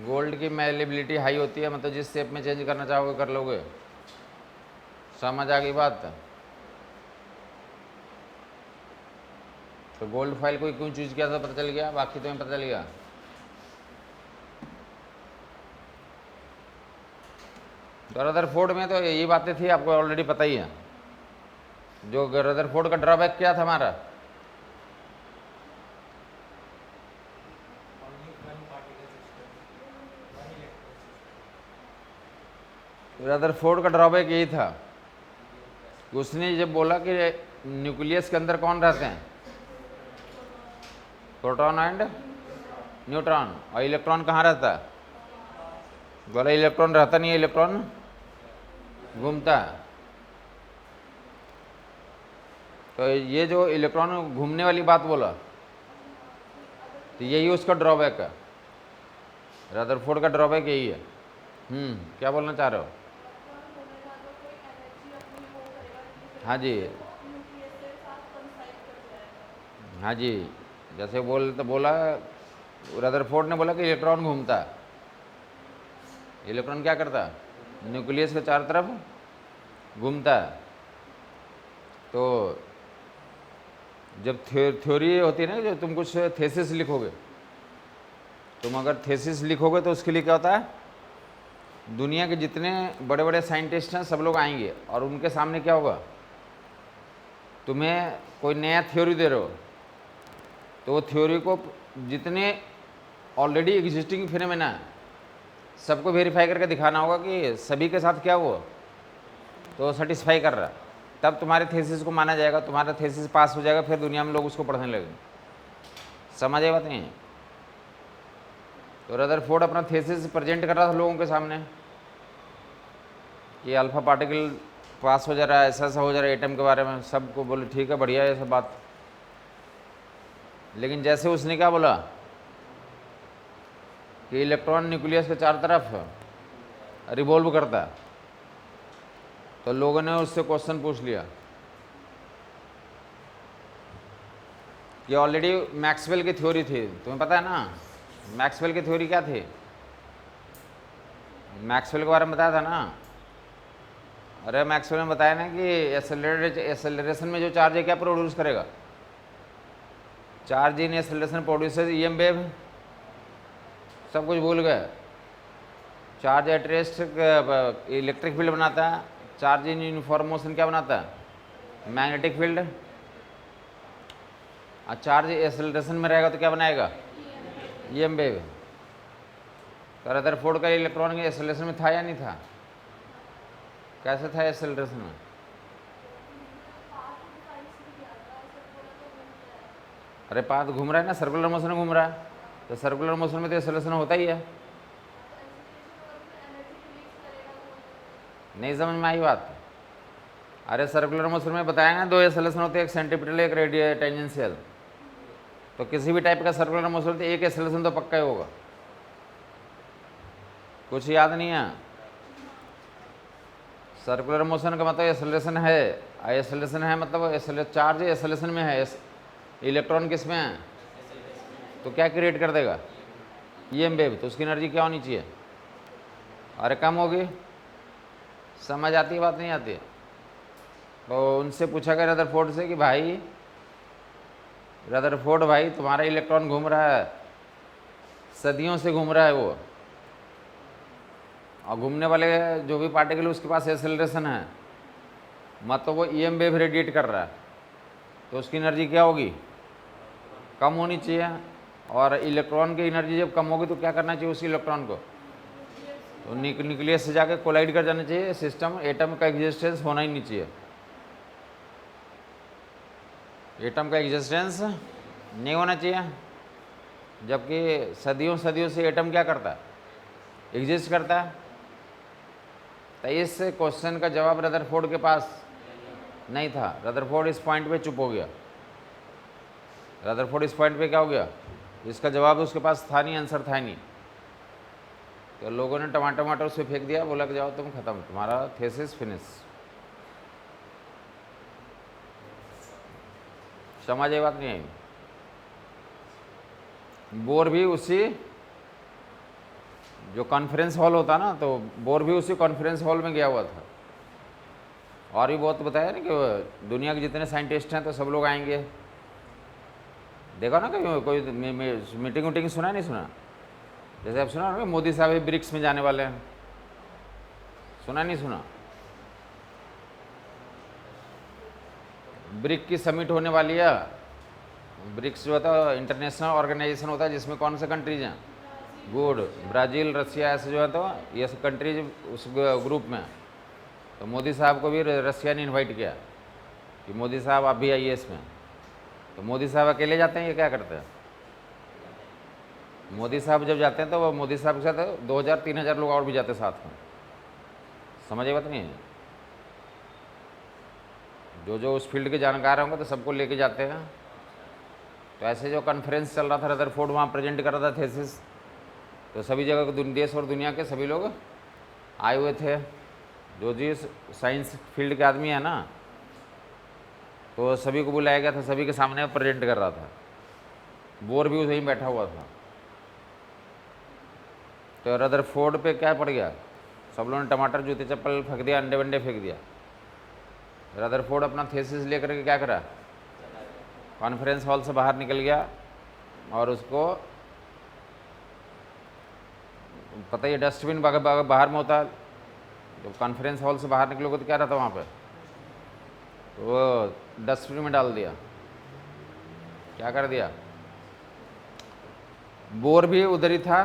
गोल्ड की मेलेबिलिटी हाई होती है, मतलब जिस शेप में चेंज करना चाहोगे कर लोगे। समझ आ गई बात? तो गोल्ड फॉइल को क्यों चूज किया था पता चल गया, बाकी तुम्हें पता चल गया। तो रदरफोर्ड में तो यही बातें थी, आपको ऑलरेडी पता ही है। जो रदरफोर्ड का ड्रॉबैक क्या था हमारा? रदरफोर्ड का ड्रॉबैक यही था, उसने जब बोला कि न्यूक्लियस के अंदर कौन रहते हैं? Proton and neutron. और इलेक्ट्रॉन कहाँ रहता है? बोला इलेक्ट्रॉन रहता नहीं है, इलेक्ट्रॉन घूमता है। तो ये जो इलेक्ट्रॉन घूमने वाली बात बोला, तो यही उसका ड्रॉबैक है। रदरफोर्ड का ड्रॉबैक यही है। क्या बोलना चाह रहे हो? हाँ जी, हाँ जी, जैसे बोला रदरफोर्ड ने बोला कि इलेक्ट्रॉन घूमता है। इलेक्ट्रॉन क्या करता है? न्यूक्लियस के चारों तरफ घूमता है। तो जब थ्योरी होती है ना, जो तुम कुछ थेसिस लिखोगे, तुम अगर थेसिस लिखोगे तो उसके लिए क्या होता है, दुनिया के जितने बड़े बड़े साइंटिस्ट हैं सब लोग आएंगे और उनके सामने क्या होगा, तुम्हें कोई नया थ्योरी दे रहे हो तो वो थ्योरी को जितने ऑलरेडी एग्जिस्टिंग फिनोमेना है सबको वेरीफाई करके दिखाना होगा कि सभी के साथ क्या हुआ, तो सेटिस्फाई कर रहा है, तब तुम्हारे थेसिस को माना जाएगा, तुम्हारा थेसिस पास हो जाएगा, फिर दुनिया में लोग उसको पढ़ने लगेंगे। समझ आई बात नहीं? तो रदरफोर्ड अपना थेसिस प्रेजेंट कर रहा था लोगों के सामने कि अल्फा पार्टिकल पास हो जा रहा है, ऐसा ऐसा हो जा रहा है एटम के बारे में। सबको बोले ठीक है, बढ़िया है ये सब बात। लेकिन जैसे उसने क्या बोला कि इलेक्ट्रॉन न्यूक्लियस के चारों तरफ रिवॉल्व करता है, तो लोगों ने उससे क्वेश्चन पूछ लिया कि ऑलरेडी मैक्सवेल की थ्योरी थी, तुम्हें पता है ना मैक्सवेल की थ्योरी क्या थी? मैक्सवेल के बारे में बताया था ना। अरे मैक्सवेल ने बताया ना कि एक्सेलरेशन में जो चार्ज है क्या प्रोड्यूस करेगा? Charge in acceleration produces EM wave. सब कुछ भूल गए। Charge at rest electric field बनाता है, चार्ज इन यूनिफॉर्म मोशन क्या बनाता है? Magnetic field. और चार्ज एक्सेलरेशन में रहेगा तो क्या बनाएगा? EM wave. तो रदरफोर्ड का इलेक्ट्रॉन के एक्सेलरेशन में था या नहीं था? कैसे था एक्सेलरेशन में? अरे पाथ घूम रहा है ना, सर्कुलर मोशन में घूम रहा है, तो सर्कुलर मोशन में तो एक्सेलरेशन होता ही है। नहीं समझ में आई बात? अरे सर्कुलर मोशन में बताया ना, दो एक्सेलरेशन होते हैं, एक सेंट्रीपिटल एक रेडियल टेंजेंशियल। तो किसी भी टाइप का सर्कुलर मोशन होता है, एक एक्सेलरेशन तो पक्का ही होगा। कुछ याद नहीं है? सर्कुलर मोशन का मतलब एक्सेलरेशन है, एक्सेलरेशन है मतलब चार्ज एक्सेलरेशन में है, इलेक्ट्रॉन किस में है, तो क्या क्रिएट कर देगा? EM wave. तो उसकी एनर्जी क्या होनी चाहिए? अरे कम होगी। समझ आती है बात नहीं आती? तो उनसे पूछा गया रदरफोर्ड से कि भाई रदरफोर्ड भाई तुम्हारा इलेक्ट्रॉन घूम रहा है, सदियों से घूम रहा है वो, और घूमने वाले जो भी पार्टिकल उसके पास एक्सेलरेशन है, मतलब वो ईएम वेव रेडिएट कर रहा है, तो उसकी एनर्जी क्या होगी? कम होनी चाहिए। और इलेक्ट्रॉन की एनर्जी जब कम होगी तो क्या करना चाहिए उसी इलेक्ट्रॉन को? तो न्यूक्लियस से जाकर कोलाइड कर जाना चाहिए। सिस्टम एटम का एग्जिस्टेंस होना ही नहीं चाहिए। एटम का एग्जिस्टेंस नहीं होना चाहिए, जबकि सदियों सदियों से एटम क्या करता है? एग्जिस्ट करता है। तो इस क्वेश्चन का जवाब रदरफोर्ड के पास नहीं था। रदरफोर्ड इस पॉइंट पे चुप हो गया। रदरफोर्ड इस पॉइंट पे क्या हो गया? इसका जवाब उसके पास था नहीं, आंसर था नहीं। तो लोगों ने टमाटर उस पर फेंक दिया, बोला कि जाओ तुम खत्म, तुम्हारा थेसिस फिनिश। समझ ये बात नहीं आई? बोर भी उसी जो कॉन्फ्रेंस हॉल होता ना, तो बोर भी उसी कॉन्फ्रेंस हॉल में गया हुआ था। और भी बहुत बताया ना कि दुनिया के जितने साइंटिस्ट हैं तो सब लोग आएंगे। देखो ना कभी कोई मीटिंग वीटिंग सुना नहीं सुना? जैसे आप सुना ना मोदी साहब ब्रिक्स में जाने वाले हैं, सुना नहीं सुना? ब्रिक की समिट होने वाली है। ब्रिक्स जो होता है इंटरनेशनल ऑर्गेनाइजेशन होता है जिसमें कौन से कंट्रीज हैं? गुड, ब्राज़ील, रसिया, ऐसे जो है तो ये सब कंट्रीज उस ग्रुप में। तो मोदी साहब को भी रसिया ने इनवाइट किया। कि मोदी साहब आप भी आइए इसमें। तो मोदी साहब अकेले जाते हैं, ये क्या करते हैं? मोदी साहब जब जाते हैं तो वो मोदी साहब के साथ 2000-3000 लोग और भी जाते हैं साथ में। समझ बात नहीं है? जो जो उस फील्ड के जानकार होंगे तो सबको लेके जाते हैं। तो ऐसे जो कॉन्फ्रेंस चल रहा था रदरफोर्ड वहाँ प्रेजेंट कर रहा था थेसिस, तो सभी जगह के देश और दुनिया के सभी लोग आए हुए थे। जो जिस साइंस फील्ड के आदमी है ना, तो सभी को बुलाया गया था, सभी के सामने प्रेजेंट कर रहा था। बोर भी वहीं बैठा हुआ था। तो रदरफोर्ड पे क्या पड़ गया? सब लोगों ने टमाटर जूते चप्पल फेंक दिया, अंडे वंडे फेंक दिया। रदरफोर्ड अपना थेसिस लेकर के क्या करा? कॉन्फ्रेंस हॉल से बाहर निकल गया। और उसको पता ही डस्टबिन बाहर में होता है। जब कॉन्फ्रेंस हॉल से बाहर निकलोगे तो क्या रहता वहाँ पे? तो वो डस्टबिन में डाल दिया। क्या कर दिया? बोर भी उधर ही था।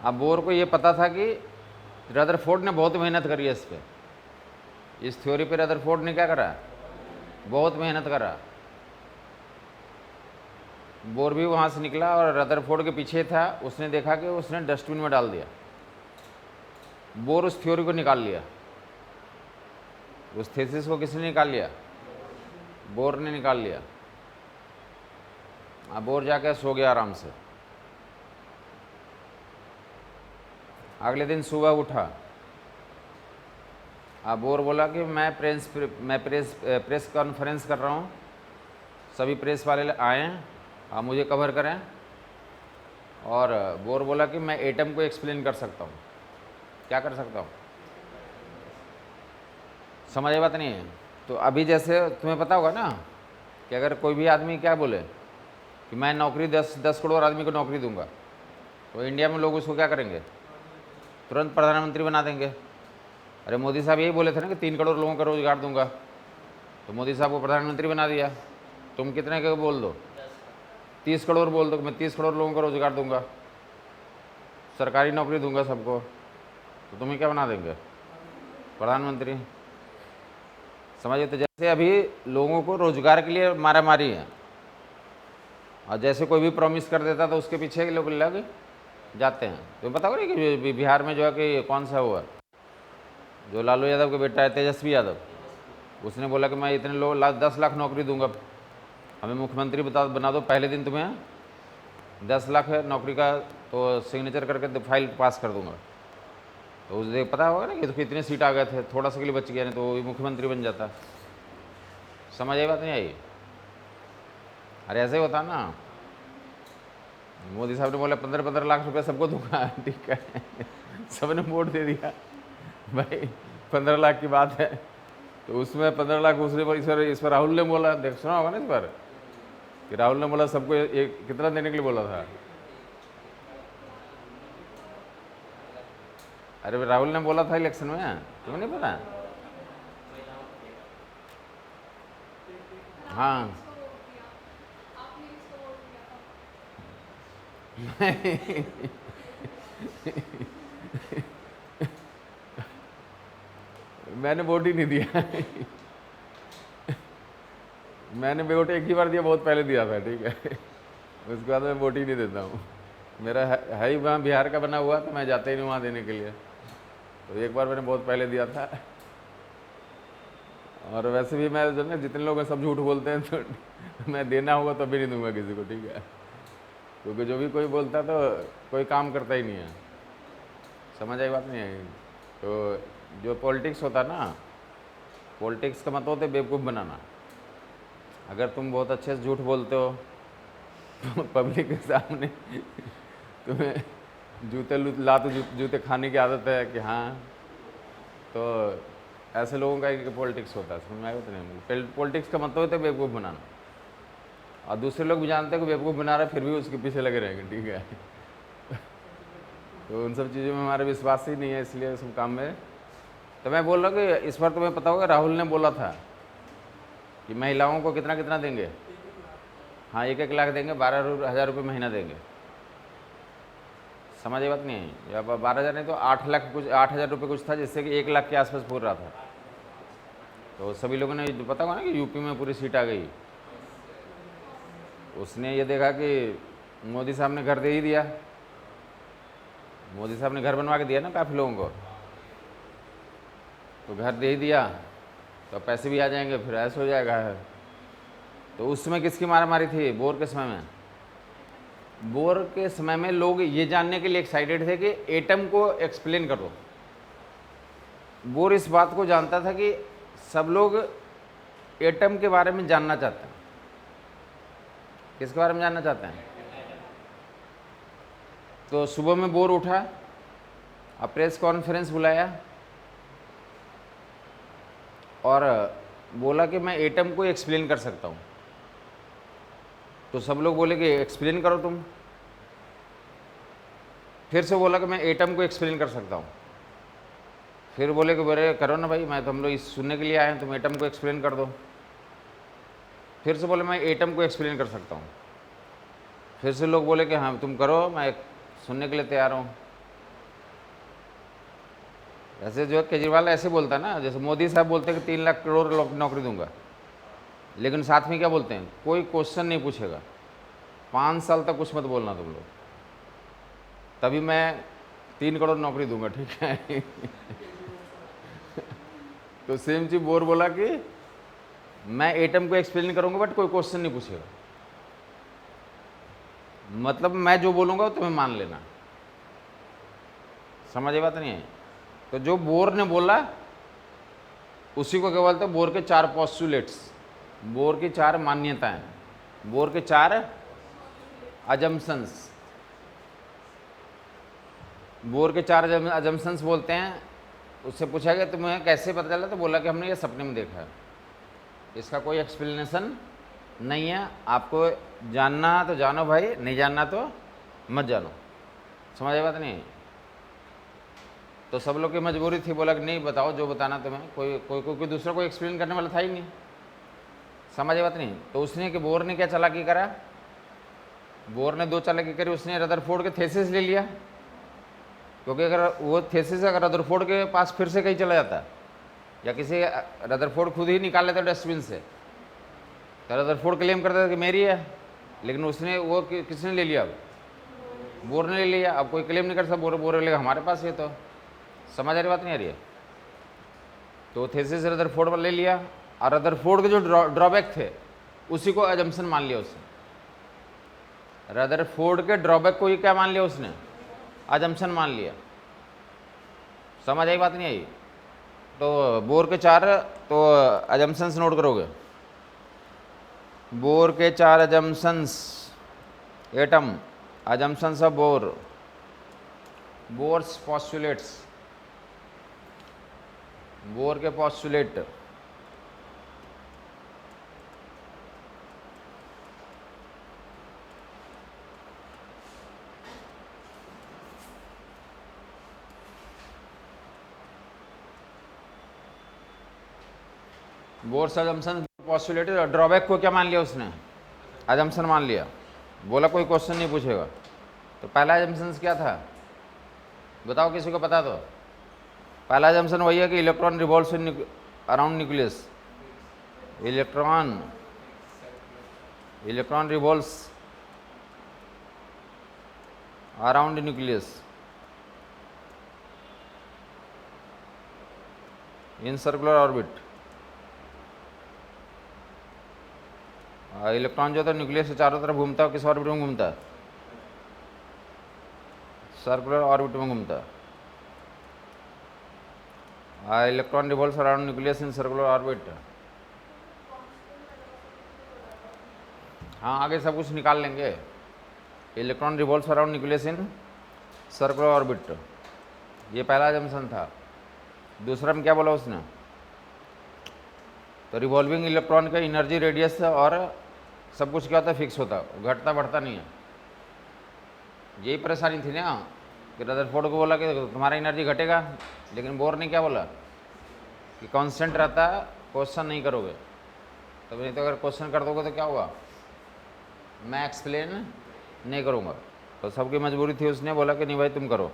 अब बोर को ये पता था कि रदरफोर्ड ने बहुत मेहनत करी है इस पर, इस थ्योरी पे रदरफोर्ड ने क्या करा? बहुत मेहनत करा। बोर भी वहाँ से निकला और रदरफोर्ड के पीछे था। उसने देखा कि उसने डस्टबिन में डाल दिया। बोर उस थ्योरी को निकाल लिया। उस थीसिस को किसने निकाल लिया? बोर ने निकाल लिया। अब बोर जाके सो गया आराम से। अगले दिन सुबह उठा। अब बोर बोला कि मैं प्रेस कॉन्फ्रेंस कर रहा हूँ, सभी प्रेस वाले आए हैं, आप मुझे कवर करें। और बोर बोला कि मैं एटम को एक्सप्लेन कर सकता हूँ। क्या कर सकता हूँ? समझ बात नहीं है? तो अभी जैसे तुम्हें पता होगा ना कि अगर कोई भी आदमी क्या बोले कि मैं नौकरी 10 करोड़ आदमी को नौकरी दूंगा, तो इंडिया में लोग उसको क्या करेंगे? तुरंत प्रधानमंत्री बना देंगे। अरे मोदी साहब यही बोले थे ना कि 3 करोड़ लोगों का रोजगार दूंगा, तो मोदी साहब को प्रधानमंत्री बना दिया। तुम कितने के बोल दो? 30 करोड़ बोल दो कि मैं 30 करोड़ लोगों को रोजगार दूंगा, सरकारी नौकरी दूंगा सबको, तो तुम्हें क्या बना देंगे? प्रधानमंत्री। समझिए? तो जैसे अभी लोगों को रोजगार के लिए मारा मारी है, और जैसे कोई भी प्रॉमिस कर देता तो उसके पीछे लोग लग जाते हैं। तो पता हो नहीं कि बिहार में जो है कि कौन सा हुआ, जो लालू यादव का बेटा है तेजस्वी यादव, उसने बोला कि मैं इतने लोग 10 लाख नौकरी दूंगा, हमें मुख्यमंत्री बना दो, पहले दिन तुम्हें 10 लाख है नौकरी का, तो सिग्नेचर करके फाइल पास कर दूंगा। तो उसे पता होगा ना कि तो कितने सीट आ गए थे, थोड़ा सा के लिए बच गया, नहीं तो वो भी मुख्यमंत्री बन जाता। समझ आई बात नहीं आई? अरे ऐसे ही होता ना। मोदी साहब ने बोला 15-15 लाख रुपए सबको दूंगा, ठीक है। सबने वोट दे दिया भाई, 15 लाख की बात है। तो उसमें 15 लाख उसने इस पर राहुल ने बोला, देख सुना होगा ना इस बार कि राहुल ने बोला सबको एक कितना देने के लिए बोला था। अरे राहुल ने बोला था इलेक्शन में, तुम्हें नहीं पता? हाँ। मैंने वोट ही नहीं दिया। मैंने वोट एक ही बार दिया, बहुत पहले दिया था, ठीक है। उसके बाद मैं वोट ही नहीं देता हूँ। मेरा है ही वहाँ बिहार का बना हुआ, तो मैं जाता ही नहीं वहाँ देने के लिए। तो एक बार मैंने बहुत पहले दिया था। और वैसे भी मैं जो ना जितने लोग सब झूठ बोलते हैं, तो मैं देना होगा तो भी नहीं दूंगा किसी को, ठीक है। क्योंकि जो भी कोई बोलता है तो कोई काम करता ही नहीं है। समझ आई बात नहीं आई? तो जो पॉलिटिक्स होता है ना, पॉलिटिक्स का मतलब होता है बेवकूफ़ बनाना। अगर तुम बहुत अच्छे से झूठ बोलते हो तो पब्लिक के सामने तुम्हें जूते खाने की आदत है कि हाँ, तो ऐसे लोगों का एक पॉलिटिक्स होता है। समझ में आया तो नहीं? पॉलिटिक्स का मतलब होता है बेवकूफ़ बनाना, और दूसरे लोग भी जानते हैं कि बेवकूफ़ बना रहे, फिर भी उसके पीछे लगे रहेंगे, ठीक है। तो उन सब चीज़ों में हमारा विश्वास ही नहीं है, इसलिए सब काम में। तो मैं बोल रहा हूँ कि इस बार तुम्हें पता होगा राहुल ने बोला था कि महिलाओं को कितना कितना देंगे। हाँ, 1-1 लाख देंगे, 12,000 रुपये महीना देंगे। समझ बात नहीं है? या 12,000 नहीं तो 8 लाख कुछ, 8,000 रुपये कुछ था, जिससे कि 1 लाख के आसपास पूर रहा था। तो सभी लोगों ने पता होगा ना कि यूपी में पूरी सीट आ गई। उसने ये देखा कि मोदी साहब ने घर दे ही दिया, मोदी साहब ने घर बनवा के दिया ना काफ़ी लोगों को, तो घर दे ही दिया तो पैसे भी आ जाएंगे, फिर ऐसा हो जाएगा। तो उस समय किसकी मारा मारी थी? बोर के समय में। बोर के समय में लोग ये जानने के लिए एक्साइटेड थे कि एटम को एक्सप्लेन करो। बोर इस बात को जानता था कि सब लोग एटम के बारे में जानना चाहते हैं। किसके बारे में जानना चाहते हैं? तो सुबह में बोर उठा, अब प्रेस कॉन्फ्रेंस बुलाया और बोला कि मैं एटम को एक्सप्लेन कर सकता हूँ। तो सब लोग बोले कि एक्सप्लेन करो तुम। फिर से बोला कि मैं एटम को एक्सप्लेन कर सकता हूँ। फिर बोले कि बोले करो ना भाई, मैं तो हम लोग इस सुनने के लिए आए हैं, तुम एटम को एक्सप्लेन कर दो। फिर से बोले मैं एटम को एक्सप्लेन कर सकता हूँ। फिर से लोग बोले कि हाँ तुम करो, मैं सुनने के लिए तैयार हूँ। ऐसे जो केजरीवाल ऐसे बोलता है ना, जैसे मोदी साहब बोलते हैं कि 3 लाख करोड़ नौकरी दूंगा, लेकिन साथ में क्या बोलते हैं? कोई क्वेश्चन नहीं पूछेगा, 5 साल तक कुछ मत बोलना तुम लोग, तभी मैं 3 करोड़ नौकरी दूंगा, ठीक है। तो सेम चीज बोर बोला कि मैं एटम को एक्सप्लेन करूंगा बट कोई क्वेश्चन नहीं पूछेगा, मतलब मैं जो बोलूंगा वो तुम्हें मान लेना। समझ बात नहीं है? तो जो बोर ने बोला उसी को क्या बोलते हैं? बोर के 4 पोस्टुलेट्स, बोर की 4 मान्यताएं, बोर के 4 अजम्पशंस। बोर के 4 अजम्पशंस बोलते हैं। उससे पूछा गया तुम्हें कैसे पता चला? तो बोला कि हमने ये सपने में देखा है, इसका कोई एक्सप्लेनेशन नहीं है। आपको जानना तो जानो भाई, नहीं जानना तो मत जानो। समझ बात नहीं? तो सब लोग की मजबूरी थी, बोला कि नहीं बताओ जो बताना तुम्हें, कोई दूसरा कोई एक्सप्लेन करने वाला था ही नहीं। समझ बात नहीं? तो उसने कि बोर ने क्या चालाकी करा? बोर ने 2 चालाकी करी। उसने रदरफोर्ड के थेसिस ले लिया, क्योंकि अगर वो थेसिस अगर रदरफोर्ड के पास फिर से कहीं चला जाता या किसी रदरफोर्ड खुद ही निकाल लेता डस्टबिन से, तो रदरफोर्ड क्लेम करता था कि मेरी है, लेकिन उसने वो किसने ले लिया? अब बोर ने ले लिया। अब कोई क्लेम नहीं कर सकता, बोर लेगा हमारे पास है। तो समझ आ रही बात नहीं आ रही है? तो थेसिस रदरफोर्ड पर ले लिया और रदरफोर्ड के जो ड्रॉबैक थे उसी को अजम्पशन मान लिया उसने। रदरफोर्ड के ड्रॉबैक को ही क्या मान लिया उसने? अजम्पशन मान लिया। समझ आई बात नहीं आई? तो बोर के 4 तो अजम्पशंस नोट करोगे। बोर के 4 assumptions, atom assumptions of Bohr, Bohr's postulates, Bohr के postulate. Bohr's assumption postulate. Drawback को क्या मान लिया उसने? अजम्पशन मान लिया। बोला कोई क्वेश्चन नहीं पूछेगा। तो पहला अजम्पशन क्या था बताओ, किसी को पता? तो पहला अजम्पशन वही है कि electron revolves in around nucleus. Electron revolves around nucleus in circular orbit. Electron जो था न्यूक्लियस से चारों तरफ घूमता है, किस ऑर्बिट में घूमता है? सर्कुलर ऑर्बिट में घूमता है। Electron revolves around nucleus in circular orbit. हाँ आगे सब कुछ निकाल लेंगे। Electron revolves around nucleus in circular orbit, ये पहला अजम्पशन था। दूसरा में क्या बोला उसने? तो रिवॉल्विंग इलेक्ट्रॉन का एनर्जी रेडियस और सब कुछ क्या होता है? फिक्स होता है, घटता बढ़ता नहीं है। यही परेशानी थी ना कि रदरफोर्ड को बोला कि तुम्हारा एनर्जी घटेगा, लेकिन बोर ने क्या बोला कि कांस्टेंट रहता है, क्वेश्चन नहीं करोगे। तो नहीं तो अगर क्वेश्चन कर दोगे तो क्या होगा? मैं एक्सप्लेन नहीं करूँगा। तो सबकी मजबूरी थी, उसने बोला कि नहीं भाई तुम करो।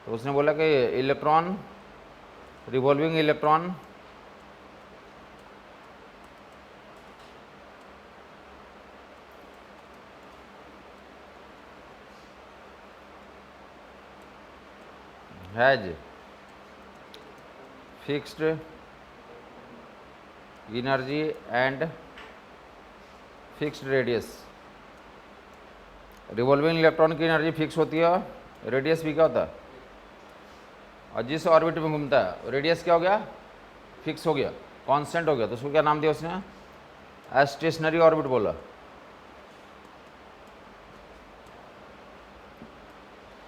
तो उसने बोला कि electron revolving electron has fixed energy and fixed radius. Revolving electron की एनर्जी फिक्स होती है, रेडियस भी क्या होता है, और जिस ऑर्बिट में घूमता है रेडियस क्या हो गया, फिक्स हो गया, कांस्टेंट हो गया, तो उसको क्या नाम दिया उसने, स्टेशनरी ऑर्बिट बोला।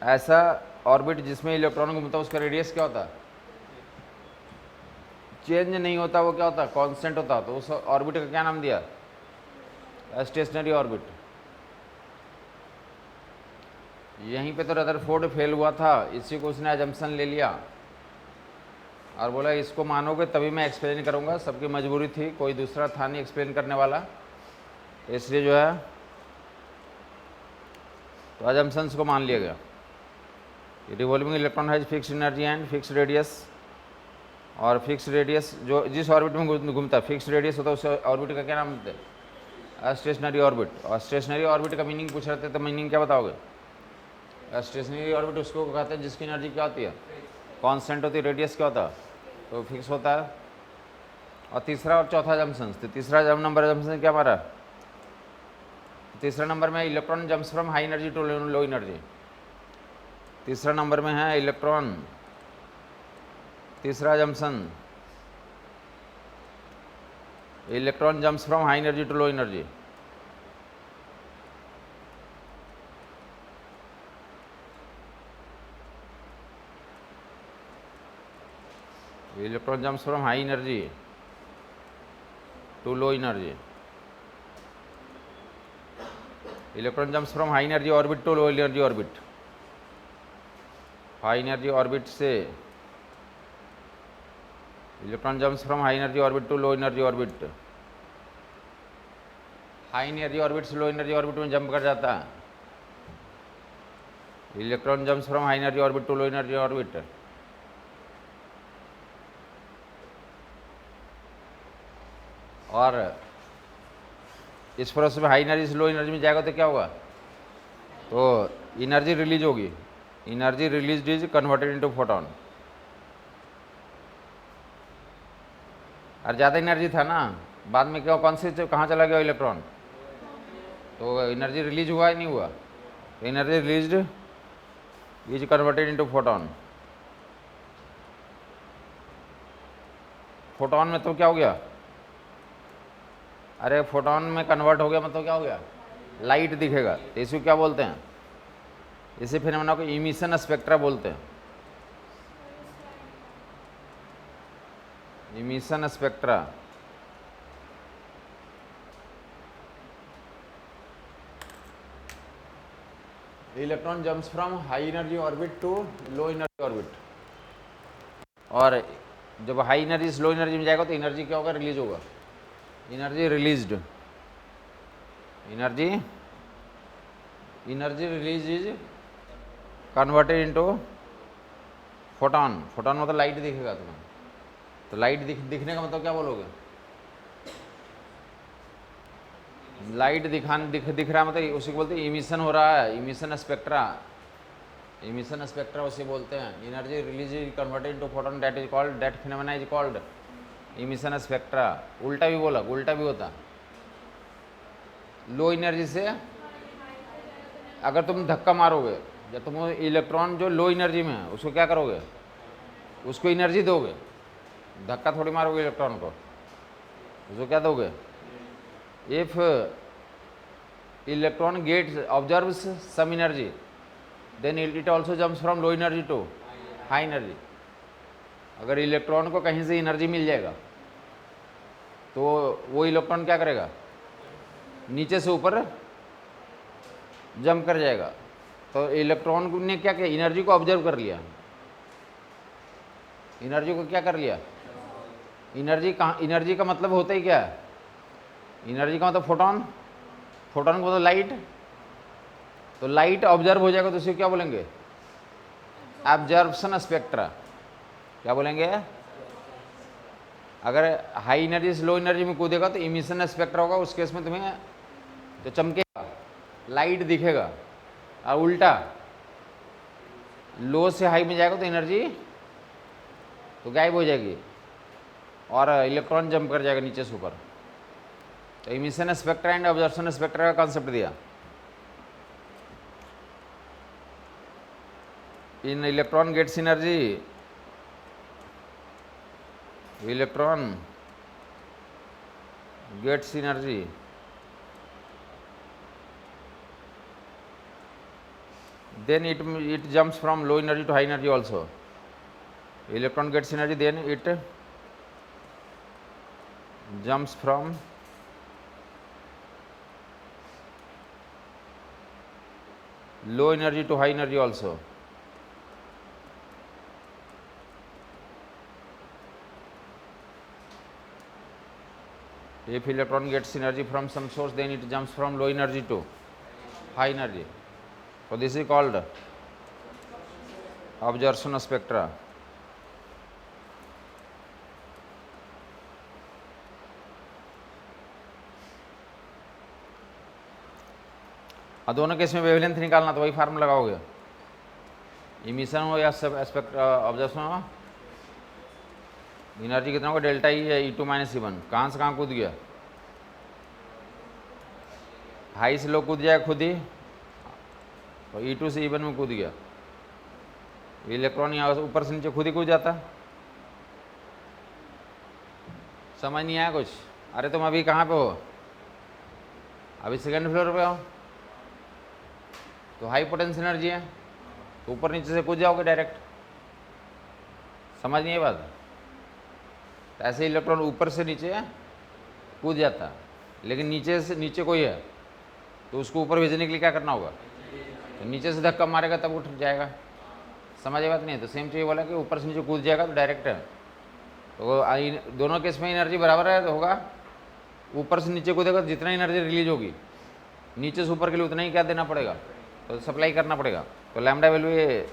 ऐसा ऑर्बिट जिसमें इलेक्ट्रॉन घूमता है उसका रेडियस क्या होता है, चेंज नहीं होता, वो क्या होता है, कांस्टेंट होता, तो उस ऑर्बिट का क्या नाम दिया, स्टेशनरी ऑर्बिट। यहीं पे तो रदरफोर्ड फेल हुआ था, इसी को उसने अजम्पशन ले लिया और बोला इसको मानोगे तभी मैं एक्सप्लेन करूंगा, सबकी मजबूरी थी, कोई दूसरा था नहीं एक्सप्लेन करने वाला, इसलिए जो है तो अजम्पशंस को मान लिया गया। Revolving electron has fix energy and fix radius, और फिक्स रेडियस जो जिस ऑर्बिट में घूमता है फिक्स रेडियस होता है उस ऑर्बिट का क्या नाम होता है, स्टेशनरी ऑर्बिट। और स्टेशनरी ऑर्बिट का मीनिंग पूछ रहे थे तो मीनिंग क्या बताओगे, स्टेशनरी ऑर्बिट उसको कहते हैं जिसकी एनर्जी क्या होती है, कांस्टेंट होती है, रेडियस क्या होता है, तो फिक्स होता है। और तीसरा और चौथा जंक्शन, तो तीसरा नंबर जंक्शन क्या हमारा, तीसरा नंबर में electron jumps from high energy to low energy, तीसरा नंबर में है इलेक्ट्रॉन, तीसरा junction electron jumps from high energy to low energy. Electron jumps from high energy to low energy, electron jumps from high energy orbit to low energy orbit, high energy orbit से electron jumps from high energy orbit to low energy orbit, high energy orbit से लो एनर्जी ऑर्बिट में जंप कर जाता है, electron jumps from high energy orbit to low energy orbit. और इस प्रोसेस में हाई एनर्जी से लो एनर्जी में जाएगा तो क्या होगा, तो एनर्जी रिलीज होगी, energy release is converted into photon. और ज़्यादा एनर्जी था ना, बाद में क्या कौन से कहाँ चला गया इलेक्ट्रॉन, तो एनर्जी रिलीज हुआ ही नहीं हुआ, तो energy released is converted into photon. Photon में तो क्या हो गया, अरे फोटोन में कन्वर्ट हो गया मतलब क्या हो गया, लाइट दिखेगा, तो इसको क्या बोलते हैं, इसी फिनोमेना को इमिशन स्पेक्ट्रा बोलते हैं, emission spectra. Electron jumps from high energy orbit to low energy orbit, और जब हाई एनर्जी से लो एनर्जी में जाएगा तो एनर्जी क्या होगा, रिलीज होगा, energy released, energy release is converted into photon. Photon मतलब लाइट दिखेगा तुम्हें, तो लाइट दिखने का मतलब क्या बोलोगे, लाइट दिख रहा है मतलब उसी को बोलते हैं इमिशन हो रहा है, इमिशन स्पेक्ट्रा, इमिशन स्पेक्ट्रा उसे बोलते हैं। Energy release is converted into photon, that is called, that phenomena is called emission spectra. उल्टा भी बोला, उल्टा भी होता, लो एनर्जी से अगर तुम धक्का मारोगे, जब तुम इलेक्ट्रॉन जो लो एनर्जी में है उसको क्या करोगे, उसको एनर्जी दोगे, धक्का थोड़ी मारोगे इलेक्ट्रॉन को, उसको क्या दोगे, if electron gets observes some energy then it also jumps from low energy to high energy. अगर इलेक्ट्रॉन को कहीं से एनर्जी मिल जाएगा तो वो इलेक्ट्रॉन क्या करेगा, नीचे से ऊपर जंप कर जाएगा। तो इलेक्ट्रॉन ने क्या किया, एनर्जी को ऑब्जर्व कर लिया, एनर्जी को क्या कर लिया, एनर्जी का मतलब होता ही क्या है, एनर्जी का मतलब फोटोन, फोटोन को मतलब लाइट, तो लाइट ऑब्जर्व हो जाएगा तो उसे क्या बोलेंगे, एब्जॉर्प्शन स्पेक्ट्रा। क्या बोलेंगे, अगर हाई एनर्जी से लो एनर्जी में कूदेगा तो इमिशन स्पेक्ट्रा होगा, उस केस में तुम्हें तो चमकेगा, लाइट दिखेगा। और उल्टा लो से हाई में जाएगा तो एनर्जी तो गायब हो जाएगी और इलेक्ट्रॉन जंप कर जाएगा नीचे से ऊपर। तो emission spectra and observation spectra का कॉन्सेप्ट दिया। इन electron gets energy, electron gets energy then it jumps from low energy to high energy also. Electron gets energy, then it jumps from low energy to high energy also. If electron gets energy from some source, then it jumps from low energy to high energy. So this is called absorption spectra. और दोनों केस में वेवलेंथ निकालना तो वही फार्मूला लगाओगे, इमिशन हो या स्पेक्ट्रा ऑब्जर्वेशन हो। एनर्जी कितना होगा, डेल्टा ई है E2 माइनस E1। कहाँ से कहाँ कूद गया, हाई से लो कूद जाएगा खुद ही, तो E2 से E1 में कूद गया। इलेक्ट्रॉन यहाँ ऊपर से नीचे खुद ही कूद जाता। समझ नहीं आया कुछ? अरे तुम अभी कहाँ पे हो, अभी सेकंड फ्लोर पे हो, तो हाई पोटेंशियल एनर्जी है, तो ऊपर नीचे से कूद जाओगे डायरेक्ट। समझ नहीं है बात? तो ऐसे इलेक्ट्रॉन ऊपर से नीचे कूद जाता, लेकिन नीचे से नीचे कोई है तो उसको ऊपर भेजने के लिए क्या करना होगा, तो नीचे से धक्का मारेगा तब उठ जाएगा। समझ बात नहीं? तो सेम चीज़ बोला कि ऊपर से नीचे कूद जाएगा तो डायरेक्ट है, तो दोनों केस में एनर्जी बराबर है तो होगा। ऊपर से नीचे कूदेगा तो जितना एनर्जी रिलीज होगी नीचे से ऊपर के लिए उतना ही क्या देना पड़ेगा, तो सप्लाई करना पड़ेगा। तो लैम्डा वैल्यू ये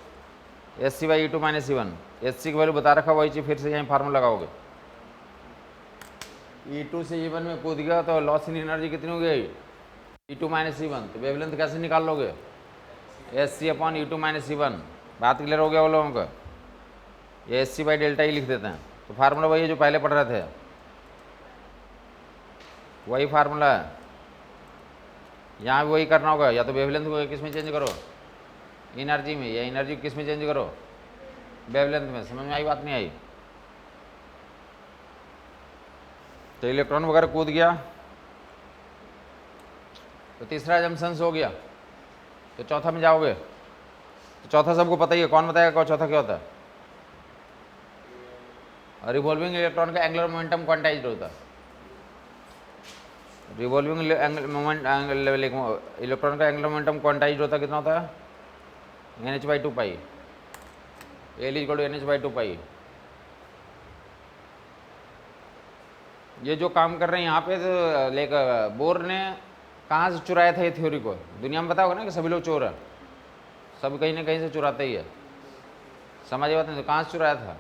SC by E2 minus E1, SC की वैल्यू बता रखा, वही चीज़ फिर से यहाँ फार्मूला लगाओगे। E2 से E1 में कूद गया तो लॉस इन एनर्जी कितनी हो गई, E2 माइनस E1। तो वेवलेंथ कैसे निकाल लोगे, SC upon E2 minus E1। बात क्लियर हो गया वो लोगों का? ये SC बाई डेल्टा ई लिख देते हैं। तो फार्मूला वही है जो पहले पढ़ रहे थे, वही फार्मूला है, यहाँ भी वही करना होगा। या तो वेवलेंथ को किस में चेंज करो, एनर्जी में, या एनर्जी किस में चेंज करो, वेवलेंथ में। समझ में आई बात नहीं आई? तो इलेक्ट्रॉन वगैरह कूद गया तो तीसरा जंक्शन हो गया, तो चौथा में जाओगे। तो चौथा सबको पता ही है, कौन बताएगा कौन चौथा क्या होता है? रिवॉल्विंग इलेक्ट्रॉन का एंगुलर मोमेंटम क्वांटाइज्ड होता है। रिवॉल्विंग इलेक्ट्रॉन का एंगुलर मोमेंटम क्वांटाइज्ड होता है, कितना होता है, NH/2 पाई, L = NH/2 पाई। ये जो काम कर रहे हैं यहाँ पे, तो लाइक बोर ने कहाँ से चुराया था ये थ्योरी को? दुनिया में पता होगा ना कि सभी लोग चोर हैं, सब कहीं ना कहीं से चुराते ही है। समझ बात नहीं? तो कहाँ से चुराया था?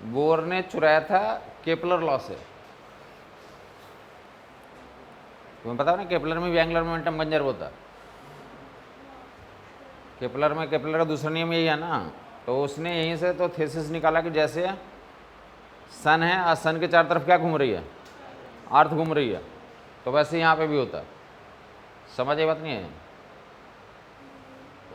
बोर ने चुराया था केपलर लॉ से। तुम्हें पता है ना, केपलर में भी एंगुलर मोमेंटम कंजर्व होता है। केपलर का दूसरा नियम यही है ना, तो उसने यहीं से तो थीसिस निकाला कि जैसे सन है और सन के चारों तरफ क्या घूम रही है, अर्थ घूम रही है, तो वैसे यहाँ पे भी होता है। समझ आई बात नहीं है?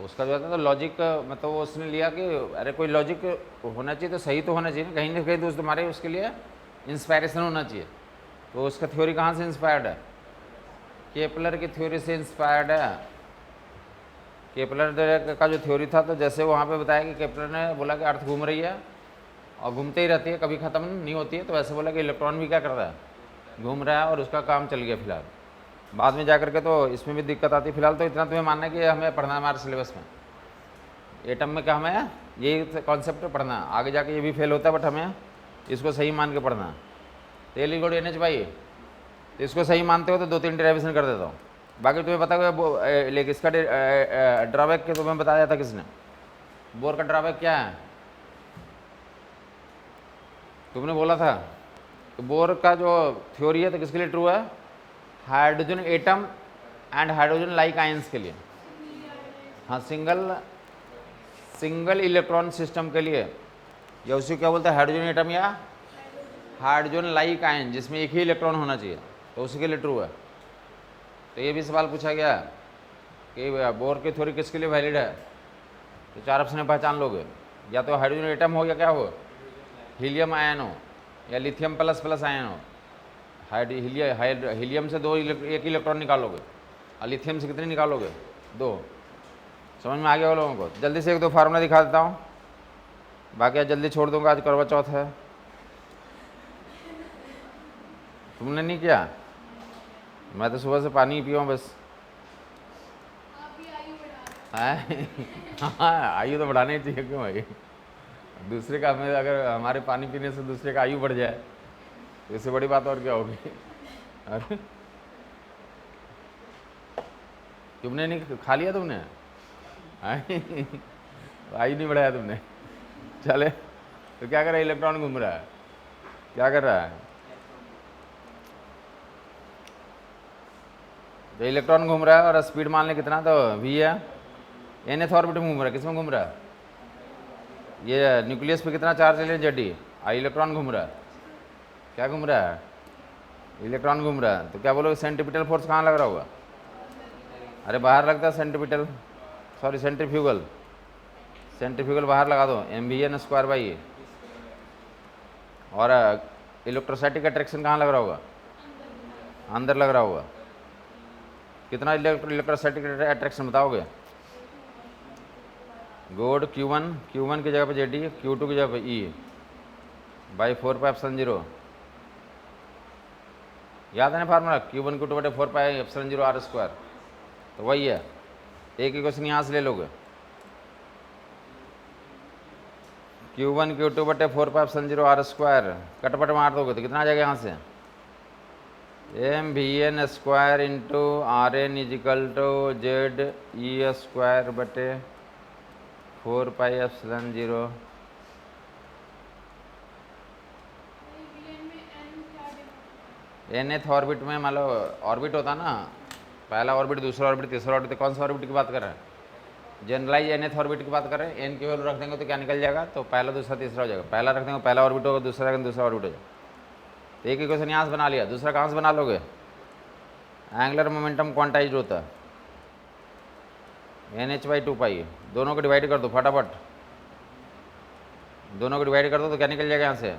उसका जो है तो लॉजिक मतलब वो उसने लिया कि अरे कोई लॉजिक होना चाहिए, तो सही तो होना चाहिए ना कहीं तो तुम्हारे उसके लिए इंस्पायरेशन होना चाहिए। तो उसका थ्योरी कहाँ से इंस्पायर्ड है, केपलर की थ्योरी से इंस्पायर्ड है। केपलर का जो थ्योरी था, तो जैसे वहाँ पे बताया कि केपलर ने बोला कि अर्थ घूम रही है और घूमते ही रहती है, कभी ख़त्म नहीं होती है, तो वैसे बोला कि इलेक्ट्रॉन भी क्या कर रहा है, घूम रहा है, और उसका काम चल गया फिलहाल। बाद में जाकर के तो इसमें भी दिक्कत आती है। फिलहाल तो इतना तुम्हें मानना है कि हमें पढ़ना है हमारे सिलेबस में, एटम में क्या हमें यही कॉन्सेप्ट पढ़ना है। आगे जाके ये भी फेल होता है, बट हमें इसको सही मान के पढ़ना है। तो L = NH/, तो इसको सही मानते हो तो 2-3 डेरिवेशन कर देता हूँ। बाकी तुम्हें पता है लेकिन इसका ड्रॉबैक के तुम्हें बताया था किसने, बोर का ड्रॉबैक क्या है, तुमने बोला था तो बोर का जो थ्योरी है तो किसके लिए ट्रू है? Hydrogen atom and hydrogen like ions के लिए। हाँ, सिंगल इलेक्ट्रॉन सिस्टम के लिए, या उसी को क्या बोलते हैं, हाइड्रोजन एटम या हाइड्रोजन लाइक आयन, जिसमें एक ही इलेक्ट्रॉन होना चाहिए, तो उसी के लिए ट्रू है। तो ये भी सवाल पूछा गया कि बोर की थ्योरी किसके लिए वैलिड है, तो 4 ऑप्शन पहचान लोगे, या तो हाइड्रोजन एटम हो, या क्या हो, हीलियम आयन हो, या लिथियम प्लस प्लस आयन हो। हीलियम से एक इलेक्ट्रॉन निकालोगे, और लिथियम से कितने निकालोगे? 2। समझ में आ गया वो लोगों को? जल्दी से 1-2 फार्मूला दिखा देता हूँ, बाकी आज जल्दी छोड़ दूंगा, आज करवा चौथ है। तुमने नहीं किया? मैं तो सुबह से पानी ही पिया हूँ बस। हाँ, आयु तो बढ़ानी चाहिए, क्यों भाई? दूसरे का, हमें अगर हमारे पानी पीने से दूसरे का आयु बढ़ जाए तो इससे बड़ी बात और क्या होगी? अरे तुमने नहीं खा लिया? तुमने आयु नहीं बढ़ाया तुमने? चले, तो क्या कर रहा है? इलेक्ट्रॉन घूम रहा है, क्या कर रहा है? तो इलेक्ट्रॉन घूम रहा है और स्पीड मान ले कितना, तो v है। nth ऑर्बिट में घूम रहा है, किसमें घूम रहा है? ये न्यूक्लियस पे कितना चार्ज ले Ze, इलेक्ट्रॉन घूम रहा है। क्या घूम रहा है? इलेक्ट्रॉन घूम रहा है। तो क्या बोलोगे, सेंट्रीपिटल फोर्स कहाँ लग रहा होगा? अरे बाहर लगता है सेंट्रीपिटल, सॉरी सेंट्रीफ्यूगल, सेंट्रीफ्यूगल बाहर लगा दो, mvn²/a। और इलेक्ट्रोस्टैटिक अट्रैक्शन कहाँ लग रहा होगा? अंदर लग रहा होगा। कितना इलेक्ट्रोस्टैटिक अट्रैक्शन बताओगे? गुड, Q1 की जगह पे Ze, Q2 की जगह पे E/4πε0। याद है ना फार्मूला? Q1 Q2 बटे 4πε0 r²। तो वही है। एक ही क्वेश्चन यहाँ से ले लोगे, Q1 Q2 बटे 4πε0 r², कटपट मार दोगे तो कितना आ जाएगा यहाँ से? mvn² इंटू rn = ZE² बटे 4πε0। nth ऑर्बिट में, मान लो ऑर्बिट होता ना, पहला ऑर्बिट, दूसरा ऑर्बिट, तीसरा ऑर्बिट, कौन सा ऑर्बिट की बात कर रहे हैं? जनरलाइज nth ऑर्बिट की बात कर रहे हैं। n की वैल्यू रख देंगे तो क्या निकल जाएगा? तो पहला दूसरा तीसरा हो जाएगा। पहला रख देंगे पहला ऑर्बिट होगा, दूसरा रखेंगे दूसरा ऑर्बिट हो जाएगा। तो एक ही क्वेश्चन यहाँ से बना लिया, दूसरा कहाँ से बना लोगे? एंगुलर मोमेंटम क्वांटाइज होता है NH/2π। दोनों को डिवाइड कर दो फटाफट, दोनों को डिवाइड कर दो तो क्या निकल जाएगा यहाँ से?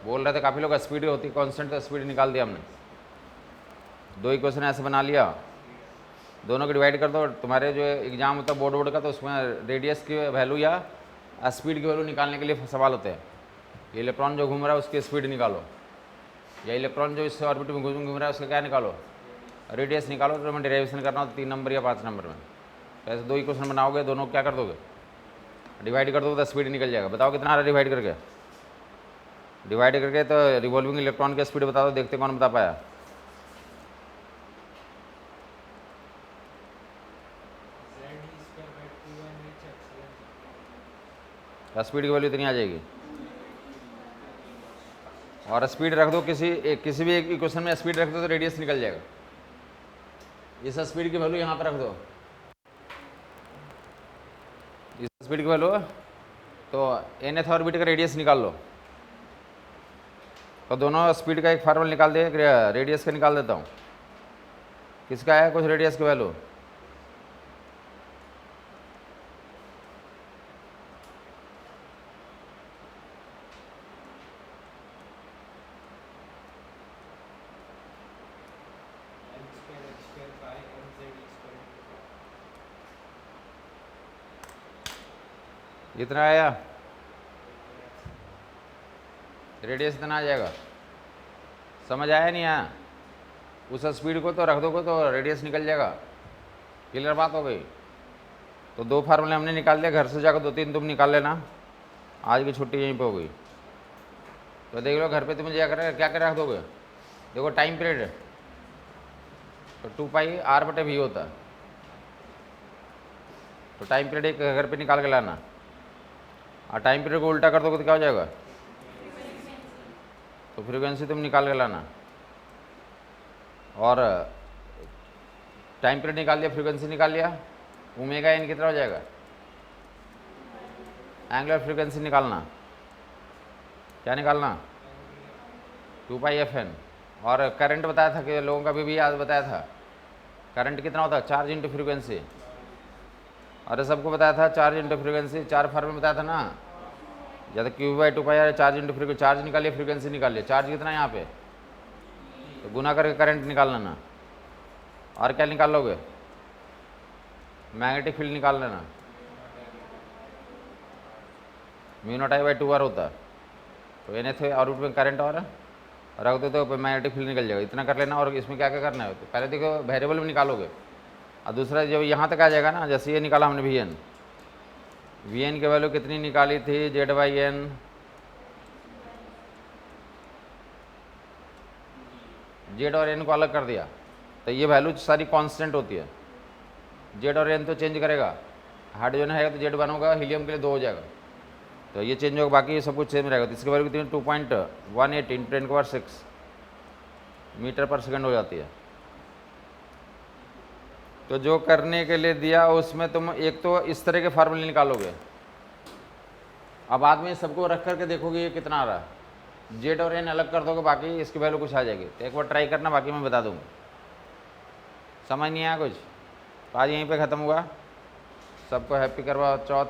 बोल रहे थे काफ़ी लोग स्पीड होती कांस्टेंट, तो स्पीड निकाल दिया हमने। 2 इक्वेशन ऐसे बना लिया, दोनों को डिवाइड कर दो। तुम्हारे जो एग्जाम होता है बोर्ड का, तो उसमें रेडियस की वैल्यू या स्पीड की वैल्यू निकालने के लिए सवाल होते हैं। इलेक्ट्रॉन जो घूम रहा है उसकी स्पीड निकालो, या इलेक्ट्रॉन जो इस ऑर्बिट में घूम रहा है उसका क्या निकालो? रेडियस निकालो। तो मैं डेरिवेशन करना हो तो 3 नंबर या 5 नंबर में। तो ऐसे 2 इक्वेशन बनाओगे, दोनों क्या कर दोगे? डिवाइड कर दोगे तो स्पीड निकल जाएगा। बताओ कितना आ रहा है डिवाइड करके? डिवाइड करके तो रिवॉल्विंग इलेक्ट्रॉन की स्पीड बता दो, देखते कौन बता पाया। स्पीड की वैल्यू इतनी आ जाएगी। और स्पीड रख दो किसी भी एक इक्वेशन में, स्पीड रख दो तो रेडियस निकल जाएगा। इस स्पीड की वैल्यू यहाँ पर रख दो, इस स्पीड की वैल्यू, तो nth ऑर्बिट का रेडियस निकाल लो। तो दोनों स्पीड का एक फार्मूला निकाल दे, रेडियस का निकाल देता हूँ। किसका है कुछ रेडियस की वैल्यू? इतना आया, रेडियस इतना आ जाएगा। समझ आया नहीं आया? उस स्पीड को तो रख दोगे तो रेडियस निकल जाएगा। क्लियर बात हो गई? तो 2 फार्मूले हमने निकाल लिया, घर से जाकर 2-3 तुम निकाल लेना। आज की छुट्टी यहीं पे हो गई। तो देख लो घर पे तुम क्या कर रख दोगे? देखो टाइम पीरियड तो 2πr/v होता है। तो टाइम पीरियड एक घर पे निकाल के लाना, और टाइम पीरियड को उल्टा कर दोगे तो क्या हो जाएगा? तो फ्रीक्वेंसी तुम निकाल के लाना। और टाइम पीरियड निकाल लिया, फ्रीक्वेंसी निकाल लिया, ओमेगा एन कितना हो जाएगा, एंगुलर फ्रीक्वेंसी निकालना। क्या निकालना, 2πfn। और करंट बताया था कि लोगों का भी याद बताया था, करंट कितना होता है, चार्ज इंटू फ्रीक्वेंसी। अरे सबको बताया था चार्ज इंटू फ्रीक्वेंसी, 4 फॉर्मूला बताया था ना, या तो Q/2πr charge into frequency. Charge निकालिए, फ्रीक्वेंसी निकालिए। चार्ज कितना है यहाँ पे, तो गुना करके करंट निकाल लेना। और क्या निकालोगे, मैग्नेटिक फील्ड निकाल लेना, μ0I/2r होता है। तो NH ऑर्बिट में करंट और रख दो तो मैग्नेटिक फील्ड निकल जाएगा। इतना कर लेना। और इसमें क्या क्या करना है, तो पहले देखो वेरिएबल में निकालोगे, और दूसरा जब यहाँ तक आ जाएगा ना, जैसे ये निकाला हमने वी एन की वैल्यू कितनी निकाली थी, Z/n, जेड और एन को अलग कर दिया, तो ये वैल्यू सारी कांस्टेंट होती है। जेड और एन तो चेंज करेगा, हाइड्रोजन है तो Z1 होगा, हीलियम के लिए 2 हो जाएगा, तो ये चेंज होगा, बाकी ये सब कुछ सेम रहेगा। तो इसकी वैल्यू कितनी, 2.18 × 10⁻6 मीटर पर सेकंड हो जाती है। तो जो करने के लिए दिया उसमें तुम एक तो इस तरह के फार्मूले निकालोगे, अब बाद में सबको रख करके देखोगे ये कितना आ रहा है, जेड और एन अलग कर दोगे, बाकी इसकी वैल्यू कुछ आ जाएगी। तो एक बार ट्राई करना, बाकी मैं बता दूंगा। समझ नहीं आया कुछ, तो आज यहीं पे ख़त्म हुआ। सबको हैप्पी करवा चौथ।